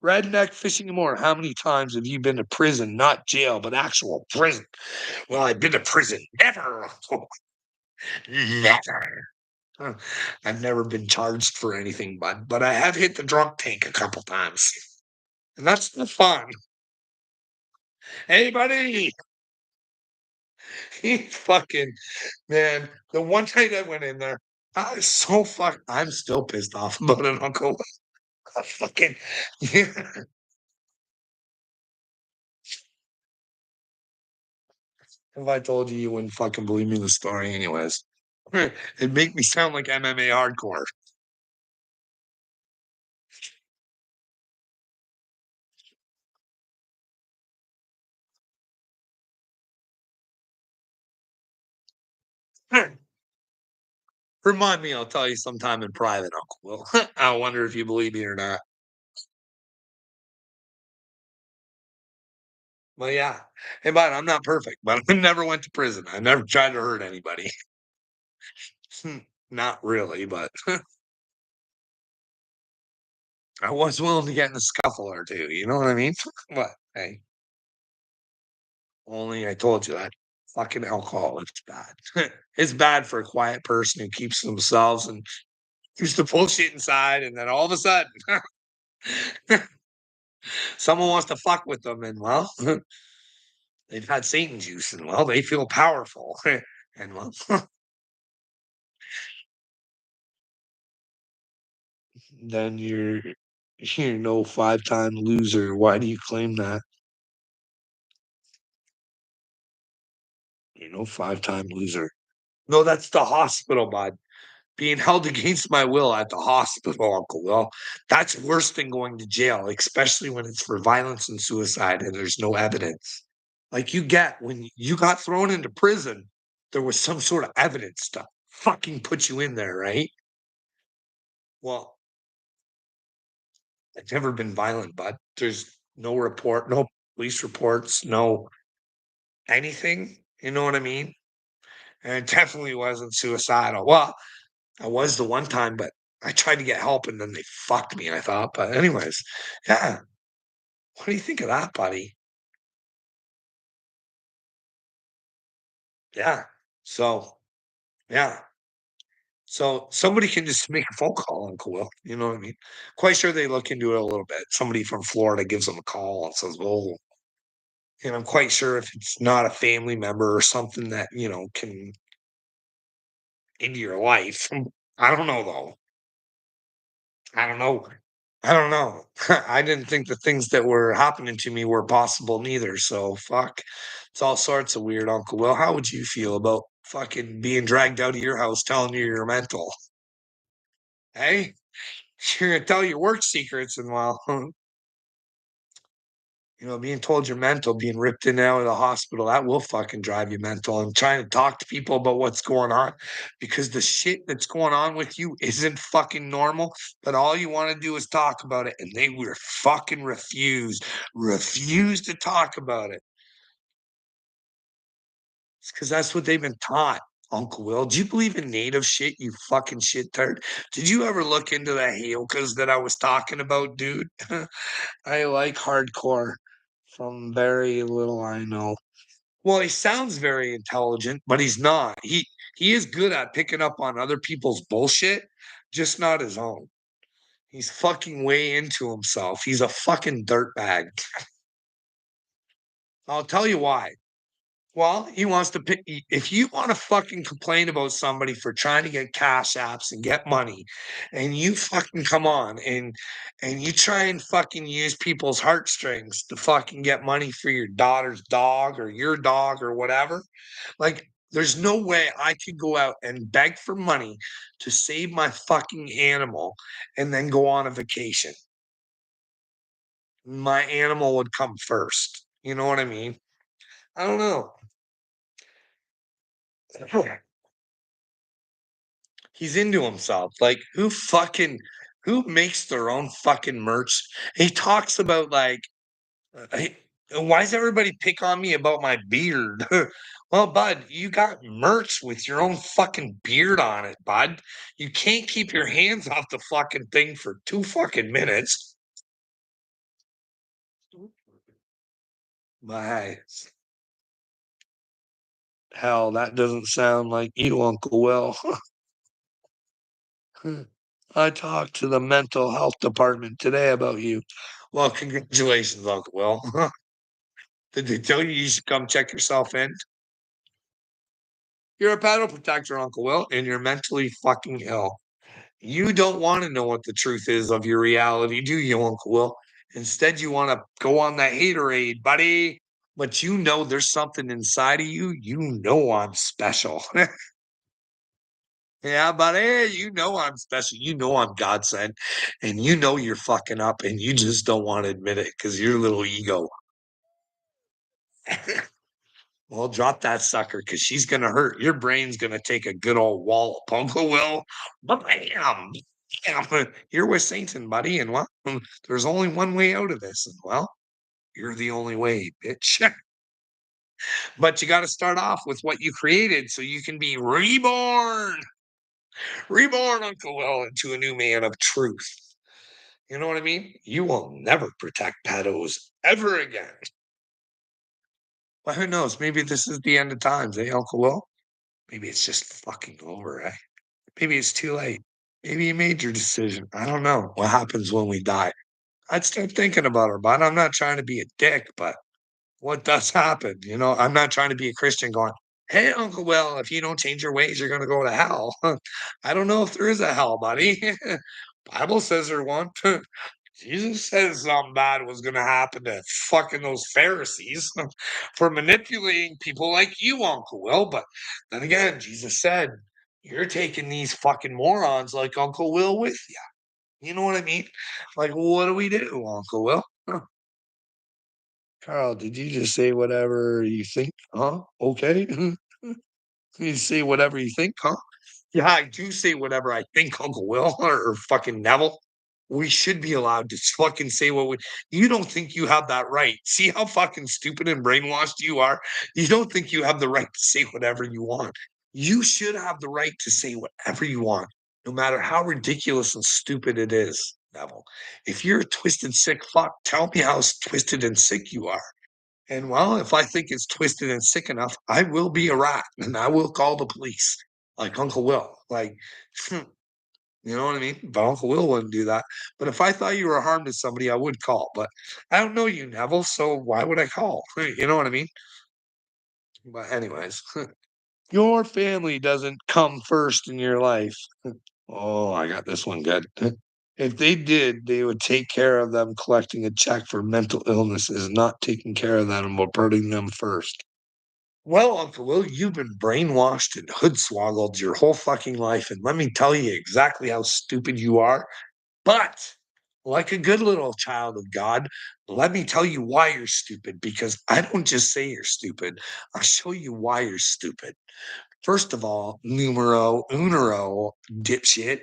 redneck fishing and more. How many times have you been to prison? Not jail, but actual prison. Well, I've been to prison. Never. Never. Huh. I've never been charged for anything, but I have hit the drunk tank a couple times. And that's the fun. Hey, buddy. He fucking, man, the one night I went in there, I was so fucked. I'm still pissed off about an uncle. I fucking, if I told you, you wouldn't fucking believe me the story, anyways. It'd make me sound like MMA hardcore. Remind me, I'll tell you sometime in private, Uncle Will. I wonder if you believe me or not. Well, yeah. Hey, but I'm not perfect, but I never went to prison. I never tried to hurt anybody. Not really, but I was willing to get in a scuffle or two. You know what I mean? But hey, only I told you that. Fucking alcohol, it's bad. It's bad for a quiet person who keeps to themselves and keeps the bullshit inside, and then all of a sudden, someone wants to fuck with them, and well, they've had Satan juice, and well, they feel powerful, and well, then you're no 5-time loser. Why do you claim that? You're no 5-time loser. No, that's the hospital, bud. Being held against my will at the hospital, Uncle Will. That's worse than going to jail, especially when it's for violence and suicide and there's no evidence. Like you get when you got thrown into prison, there was some sort of evidence to fucking put you in there, right? Well, it's never been violent, but there's no report, no police reports, no anything. You know what I mean? And it definitely wasn't suicidal. Well, I was the one time, but I tried to get help and then they fucked me, I thought. But anyways, yeah. What do you think of that, buddy? Yeah. So, yeah. So somebody can just make a phone call, Uncle Will. You know what I mean? Quite sure they look into it a little bit. Somebody from Florida gives them a call and says, "Oh," and I'm quite sure if it's not a family member or something that can into your life. I don't know though. I don't know. I don't know. I didn't think the things that were happening to me were possible neither. So fuck. It's all sorts of weird, Uncle Will. How would you feel about fucking being dragged out of your house telling you you're mental? Hey, you're gonna tell your work secrets and well, being told you're mental, being ripped in and out of the hospital, that will fucking drive you mental. And trying to talk to people about what's going on because the shit that's going on with you isn't fucking normal. But all you want to do is talk about it. And they were fucking refuse to talk about it. It's because that's what they've been taught. Uncle Will, do you believe in native shit, you fucking shit turd? Did you ever look into the Heyokas that I was talking about, dude? I like hardcore from very little I know. Well, he sounds very intelligent, but he's not. He is good at picking up on other people's bullshit, just not his own. He's fucking way into himself. He's a fucking dirtbag. I'll tell you why. Well, he wants to pick. If you want to fucking complain about somebody for trying to get cash apps and get money, and you fucking come on and you try and fucking use people's heartstrings to fucking get money for your daughter's dog or your dog or whatever, like there's no way I could go out and beg for money to save my fucking animal and then go on a vacation. My animal would come first. You know what I mean? I don't know. He's into himself. Like, who makes their own fucking merch? He talks about like, hey, why does everybody pick on me about my beard? Well, bud, you got merch with your own fucking beard on it, bud. You can't keep your hands off the fucking thing for 2 fucking minutes. My hell, that doesn't sound like you, Uncle Will. I talked to the mental health department today about you. Well, congratulations, Uncle Will. Did they tell you should come check yourself in? You're a paddle protector, Uncle Will, and you're mentally fucking ill. You don't want to know what the truth is of your reality, do you, Uncle Will? Instead, you want to go on that haterade, buddy. But you know there's something inside of you. You know I'm special. Yeah, buddy, you know I'm special. You know I'm God sent. And you know you're fucking up and you just don't want to admit it because your little ego. Well, drop that sucker because she's gonna hurt. Your brain's gonna take a good old wallop, Uncle Will. Bam! Bam. You're with Satan, buddy, and well, there's only one way out of this, and well, you're the only way, bitch. But you got to start off with what you created, so you can be reborn, Uncle Will, into a new man of truth. You know what I mean? You will never protect pedos ever again. Well, who knows? Maybe this is the end of times, eh, Uncle Will? Maybe it's just fucking over, eh? Maybe it's too late. Maybe you made your decision. I don't know what happens when we die. I'd start thinking about her, but I'm not trying to be a dick, but what does happen? I'm not trying to be a Christian going, "Hey, Uncle Will, if you don't change your ways, you're gonna go to hell." I don't know if there is a hell, buddy. Bible says there one. Jesus says something bad was gonna happen to fucking those Pharisees for manipulating people like you, Uncle Will. But then again, Jesus said, "You're taking these fucking morons like Uncle Will with you." You know what I mean? Like, what do we do, Uncle Will? Carl, did you just say whatever you think? Huh? Okay. You say whatever you think, huh? Yeah, I do say whatever I think, Uncle Will or fucking Neville. We should be allowed to fucking say what we. You don't think you have that right. See how fucking stupid and brainwashed you are? You don't think you have the right to say whatever you want. You should have the right to say whatever you want, no matter how ridiculous and stupid it is, Neville. If you're a twisted, sick fuck, tell me how twisted and sick you are. And well, if I think it's twisted and sick enough, I will be a rat and I will call the police, like Uncle Will. Like, you know what I mean? But Uncle Will wouldn't do that. But if I thought you were a harm to somebody, I would call. But I don't know you, Neville, so why would I call? You know what I mean? But anyways, your family doesn't come first in your life. Oh, I got this one good. If they did, they would take care of them collecting a check for mental illnesses, not taking care of them or putting them first. Well, Uncle Will, you've been brainwashed and hoodswoggled your whole fucking life, and let me tell you exactly how stupid you are. But like a good little child of God, let me tell you why you're stupid, because I don't just say you're stupid. I'll show you why you're stupid. First of all, numero unero, dipshit,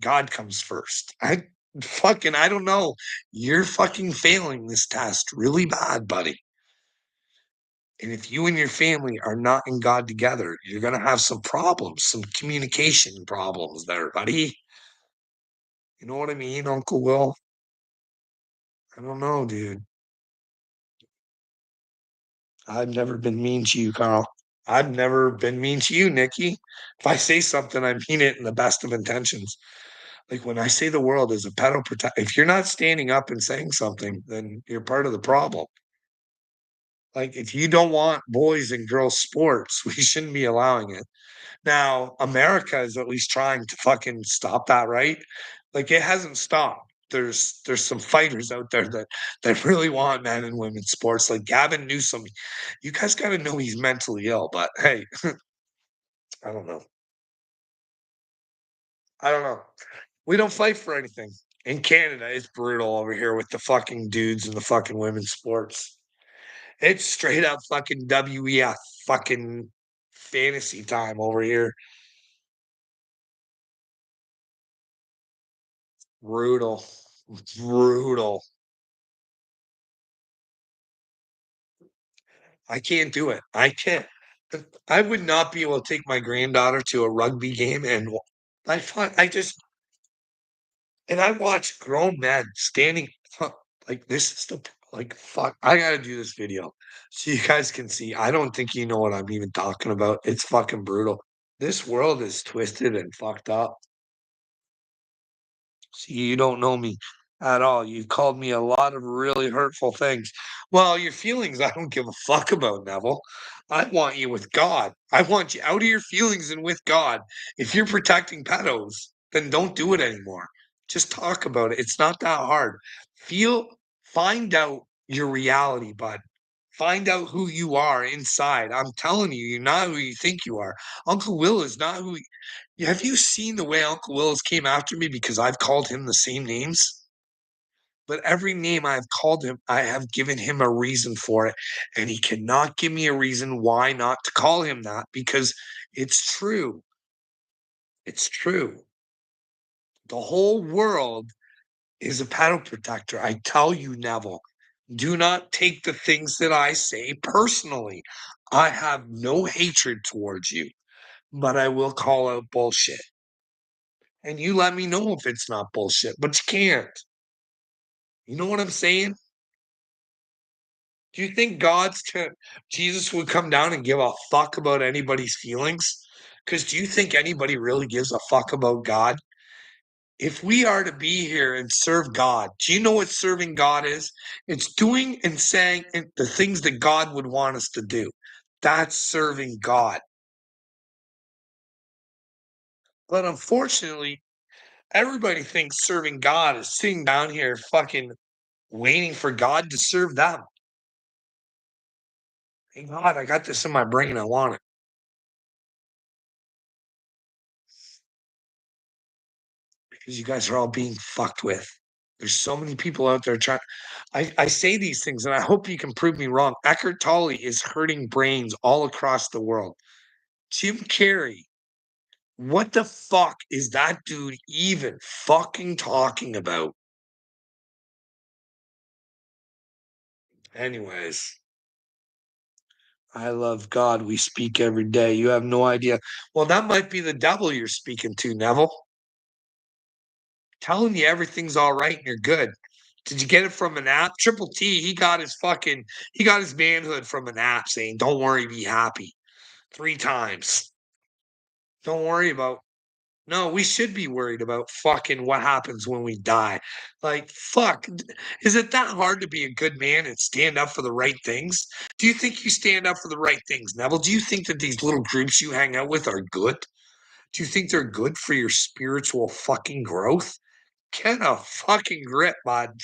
God comes first. I don't know. You're fucking failing this test really bad, buddy. And if you and your family are not in God together, you're going to have some problems, some communication problems there, buddy. You know what I mean, Uncle Will? I don't know, dude. I've never been mean to you, Carl. I've never been mean to you, Nikki. If I say something, I mean it in the best of intentions. Like when I say the world is a pedal protect, if you're not standing up and saying something, then you're part of the problem. Like if you don't want boys and girls sports, we shouldn't be allowing it. Now, America is at least trying to fucking stop that, right? Like it hasn't stopped. There's some fighters out there that really want men and women's sports, like Gavin Newsom. You guys got to know he's mentally ill, but hey, I don't know. I don't know. We don't fight for anything. In Canada, it's brutal over here with the fucking dudes and the fucking women's sports. It's straight up fucking WEF fucking fantasy time over here. Brutal. Brutal. I can't do it. I can't. I would not be able to take my granddaughter to a rugby game and I just and I watch grown men standing like this is the like fuck. I gotta do this video so you guys can see. I don't think you know what I'm even talking about. It's fucking brutal. This world is twisted and fucked up. See, you don't know me at all. You've called me a lot of really hurtful things. Well, your feelings, I don't give a fuck about, Neville. I want you with God. I want you out of your feelings and with God. If you're protecting pedos, then don't do it anymore. Just talk about it. It's not that hard. Feel, find out your reality, bud. Find out who you are inside. I'm telling you, you're not who you think you are. Uncle Will is not who have you seen the way Uncle Willis came after me because I've called him the same names? But every name I've called him, I have given him a reason for it, and he cannot give me a reason why not to call him that because it's true. It's true. The whole world is a paddle protector. I tell you, Neville, do not take the things that I say personally. I have no hatred towards you, but I will call out bullshit. And you let me know if it's not bullshit, but you can't. You know what I'm saying? Do you think Jesus would come down and give a fuck about anybody's feelings? Because do you think anybody really gives a fuck about God? If we are to be here and serve God, do you know what serving God is? It's doing and saying the things that God would want us to do. That's serving God. But unfortunately, everybody thinks serving God is sitting down here fucking waiting for God to serve them. Hey, God, I got this in my brain. I want it. Because you guys are all being fucked with. There's so many people out there trying. I say these things and I hope you can prove me wrong. Eckhart Tolle is hurting brains all across the world. Jim Carrey, what the fuck is that dude even fucking talking about? Anyways, I love God. We speak every day. You have no idea. Well, that might be the devil you're speaking to, Neville. Telling you everything's all right and you're good. Did you get it from an app? Triple T, he got his manhood from an app saying, "Don't worry, be happy." 3 times. Don't worry about No, we should be worried about fucking what happens when we die. Like, fuck, is it that hard to be a good man and stand up for the right things? Do you think you stand up for the right things, Neville? Do you think that these little groups you hang out with are good? Do you think they're good for your spiritual fucking growth? Get a fucking grip, bud.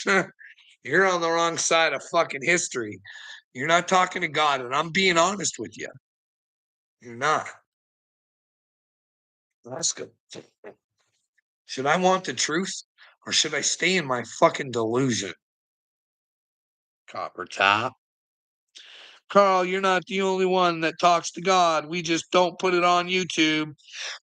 You're on the wrong side of fucking history. You're not talking to God, and I'm being honest with you. You're not. That's good. Should I want the truth or should I stay in my fucking delusion? Copper top. Carl, you're not the only one that talks to God. We just don't put it on YouTube.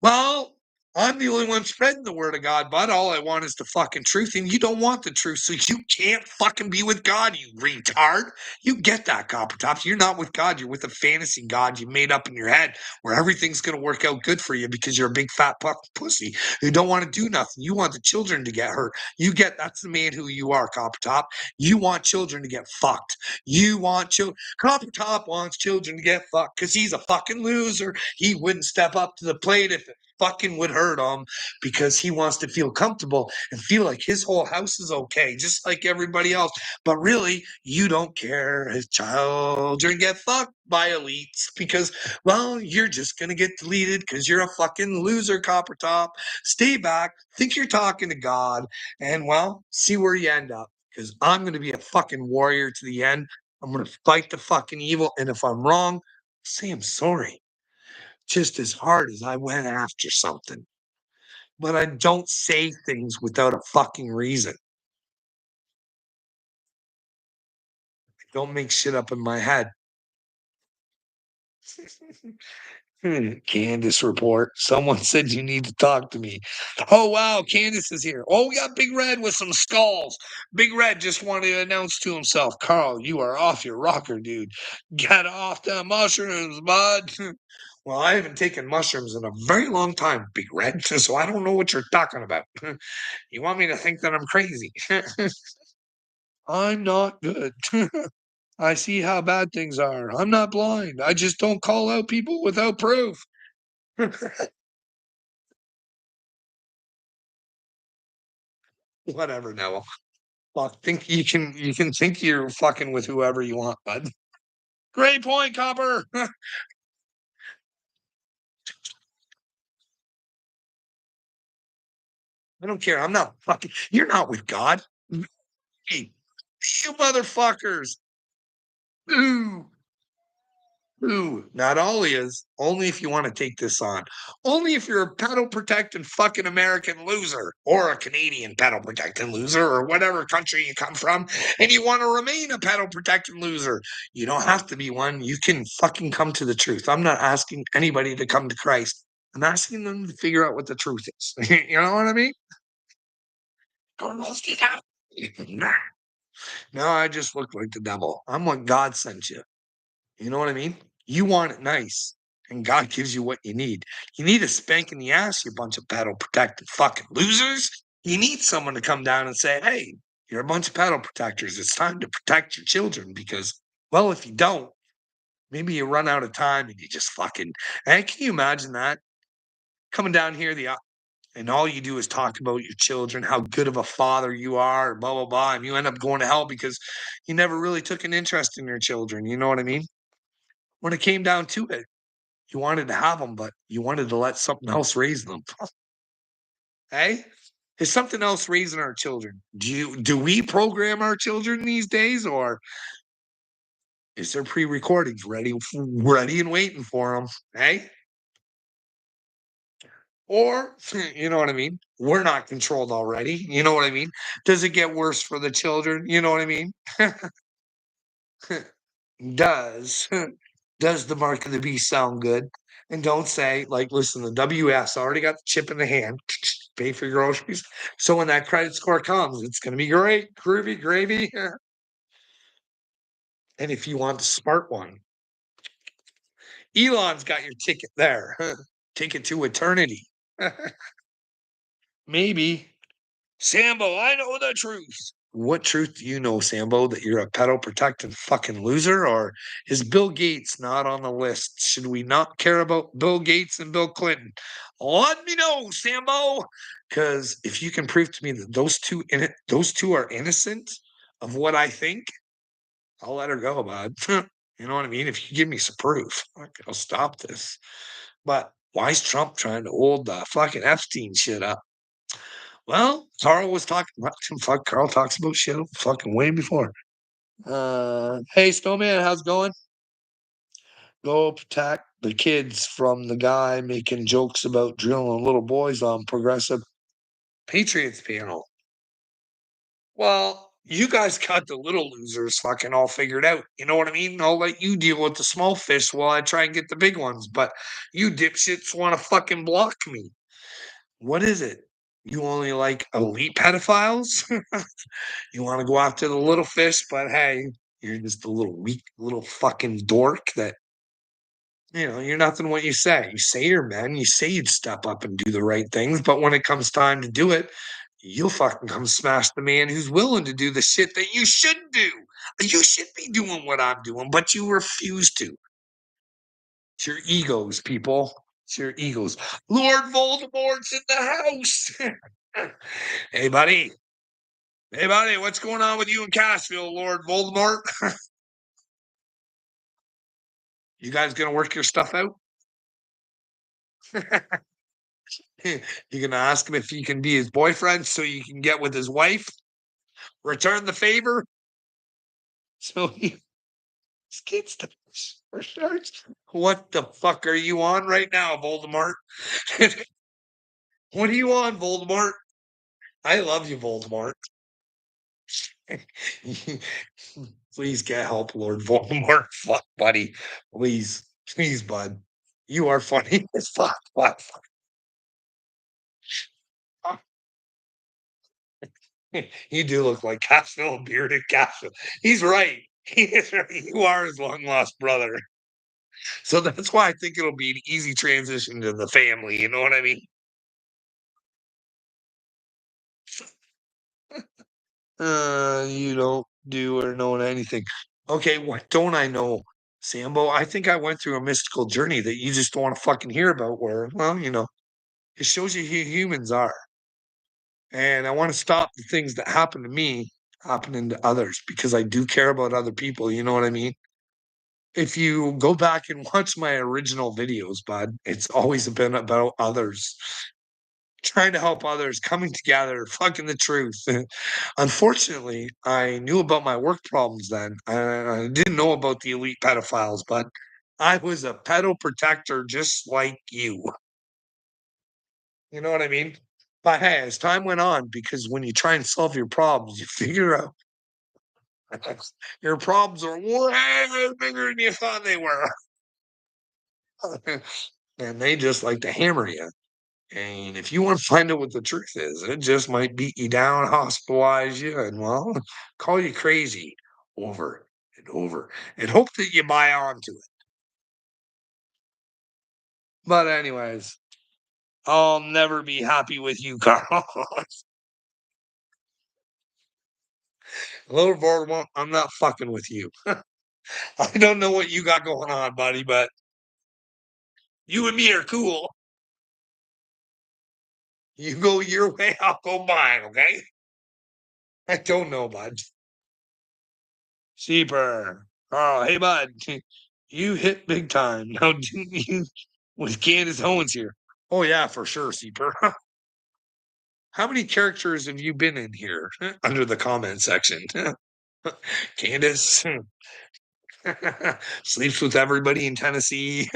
Well, I'm the only one spreading the word of God, bud. All I want is the fucking truth, and you don't want the truth, so you can't fucking be with God, you retard. You get that, Copper Tops. You're not with God. You're with a fantasy God you made up in your head where everything's going to work out good for you because you're a big fat pussy who don't want to do nothing. You want the children to get hurt. That's the man who you are, Copper Top. You want children to get fucked. You want children. Copper Top wants children to get fucked because he's a fucking loser. He wouldn't step up to the plate if it fucking would hurt him because he wants to feel comfortable and feel like his whole house is okay, just like everybody else. But really, you don't care. His children get fucked by elites because, well, you're just going to get deleted because you're a fucking loser, Copper Top. Stay back, think you're talking to God, and, well, see where you end up because I'm going to be a fucking warrior to the end. I'm going to fight the fucking evil. And if I'm wrong, say I'm sorry just as hard as I went after something. But I don't say things without a fucking reason. I don't make shit up in my head. Candace report. Someone said you need to talk to me. Oh wow, Candace is here. Oh, we got Big Red with some skulls. Big Red just wanted to announce to himself, Carl, you are off your rocker, dude. Get off the mushrooms, bud. Well, I haven't taken mushrooms in a very long time, Big Red, so I don't know what you're talking about. You want me to think that I'm crazy? I'm not good. I see how bad things are. I'm not blind. I just don't call out people without proof. Whatever, Noah. Fuck, think you can think you're fucking with whoever you want, bud. Great point, Copper. I don't care. I'm not fucking. You're not with God. Hey, you motherfuckers. Ooh. Ooh, not all is. Only if you want to take this on. Only if you're a pedal protecting fucking American loser or a Canadian pedal protecting loser or whatever country you come from and you want to remain a pedal protecting loser. You don't have to be one. You can fucking come to the truth. I'm not asking anybody to come to Christ. I'm asking them to figure out what the truth is. You know what I mean? No, I just look like the devil. I'm what God sent you. You know what I mean? You want it nice, and God gives you what you need. You need a spank in the ass, you bunch of paddle protected fucking losers. You need someone to come down and say, hey, you're a bunch of paddle protectors. It's time to protect your children because Well, if you don't, maybe you run out of time and you just fucking and can you imagine that? Coming down here and all you do is talk about your children, how good of a father you are, blah, blah, blah, and you end up going to hell because you never really took an interest in your children, you know what I mean? When it came down to it, you wanted to have them, but you wanted to let something else raise them. Hey, is something else raising our children? Do we program our children these days, or is there pre-recordings ready and waiting for them? Hey, or you know what I mean? We're not controlled already. You know what I mean? Does it get worse for the children? You know what I mean? Does does the mark of the beast sound good? And don't say like, listen, the WS already got the chip in the hand. Pay for your groceries. So when that credit score comes, it's going to be great, groovy, gravy. And if you want the smart one, Elon's got your ticket there. Ticket to eternity. Maybe. Sambo, I know the truth. What truth do you know, Sambo, that you're a pedo protecting fucking loser? Or is Bill Gates not on the list? Should we not care about Bill Gates and Bill Clinton? Let me know, Sambo. Because if you can prove to me that those two are innocent of what I think, I'll let her go, bud. You know what I mean? If you give me some proof, I'll stop this. But why is Trump trying to hold the fucking Epstein shit up? Well, Carl was talking about fuck. Carl talks about shit fucking way before. Hey, Snowman, how's it going? Go protect the kids from the guy making jokes about drilling little boys on Progressive Patriots panel. Well, you guys got the little losers fucking all figured out. You know what I mean? I'll let you deal with the small fish while I try and get the big ones. But you dipshits want to fucking block me. What is it? You only like elite pedophiles? You want to go after the little fish, but hey, you're just a little weak little fucking dork that, you're nothing what you say. You say you're men, you say you'd step up and do the right things, but when it comes time to do it, you'll fucking come smash the man who's willing to do the shit that you should do. You should be doing what I'm doing, but you refuse to. It's your egos, people. It's your egos. Lord Voldemort's in the house. Hey, buddy. Hey, buddy, what's going on with you in Cassville, Lord Voldemort? You guys gonna work your stuff out? You gonna ask him if you can be his boyfriend so you can get with his wife? Return the favor? So he gets the shirts. What the fuck are you on right now, Voldemort? What are you on, Voldemort? I love you, Voldemort. Please get help, Lord Voldemort. Fuck, buddy. Please. Please, bud. You are funny as fuck. Fuck. Fuck. You do look like Cashville, bearded Cashville. He's right. He is right. You are his long lost brother. So that's why I think it'll be an easy transition to the family. You know what I mean? You don't do or know anything. Okay, what don't I know, Sambo? I think I went through a mystical journey that you just don't want to fucking hear about. Where, well, it shows you who humans are, and I want to stop the things that happen to me happening to others because I do care about other people. You know what I mean? If you go back and watch my original videos, bud, it's always been about others, trying to help others, coming together, fucking the truth. Unfortunately, I knew about my work problems then. I didn't know about the elite pedophiles, but I was a pedo protector just like you. You know what I mean? But hey, as time went on, because when you try and solve your problems, you figure out your problems are way bigger than you thought they were. And they just like to hammer you. And if you want to find out what the truth is, it just might beat you down, hospitalize you, and well, call you crazy over and over and hope that you buy onto it. But, anyways, I'll never be happy with you, Carl. Little Voldemort, I'm not fucking with you. I don't know what you got going on, buddy, but you and me are cool. You go your way, I'll go mine, okay? I don't know, bud. Sheeper. Oh, hey, bud. You hit big time. Now, didn't you with Candace Owens here? Oh, yeah, for sure, Seeper. How many characters have you been in here under the comment section? Candace sleeps with everybody in Tennessee.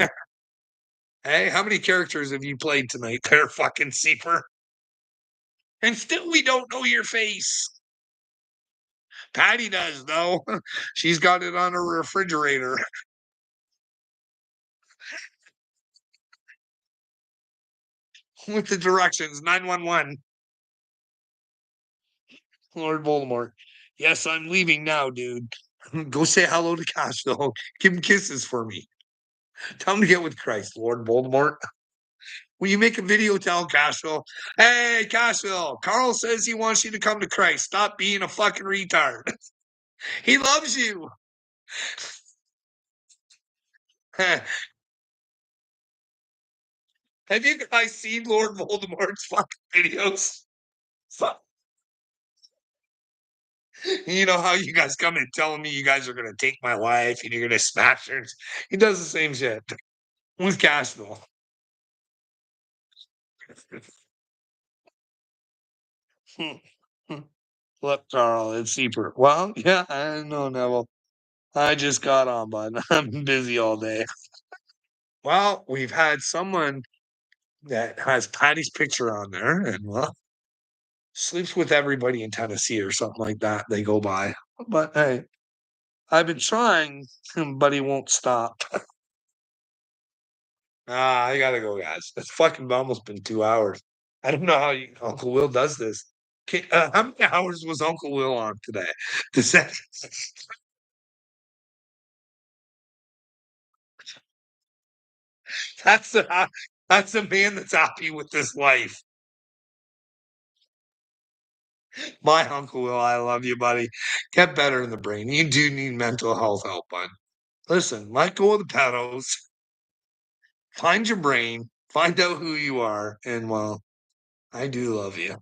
Hey, how many characters have you played tonight there, fucking Seeper? And still we don't know your face. Patty does, though. She's got it on her refrigerator. With the directions 911. Lord Voldemort. Yes, I'm leaving now, dude. Go say hello to Cashville. Give him kisses for me. Tell him to get with Christ, Lord Voldemort. Will you make a video tell Cashville, hey, Cashville, Carl says he wants you to come to Christ. Stop being a fucking retard. He loves you. Have you guys seen Lord Voldemort's fucking videos? You know how you guys come in telling me you guys are gonna take my wife and you're gonna smash her. He does the same shit with Cashville. Look, Carl, it's Seaper. Well, yeah, I know, Neville. I just got on, bud. I'm busy all day. Well, we've had someone that has Patty's picture on there and well, sleeps with everybody in Tennessee or something like that. They go by. But hey, I've been trying, but he won't stop. I gotta go, guys. It's fucking almost been 2 hours. I don't know how Uncle Will does this. How many hours was Uncle Will on today? Does that, that's that's a man that's happy with his life. My Uncle Will, I love you, buddy. Get better in the brain. You do need mental health help, bud. Listen, let go of the pedals. Find your brain. Find out who you are. And well, I do love you.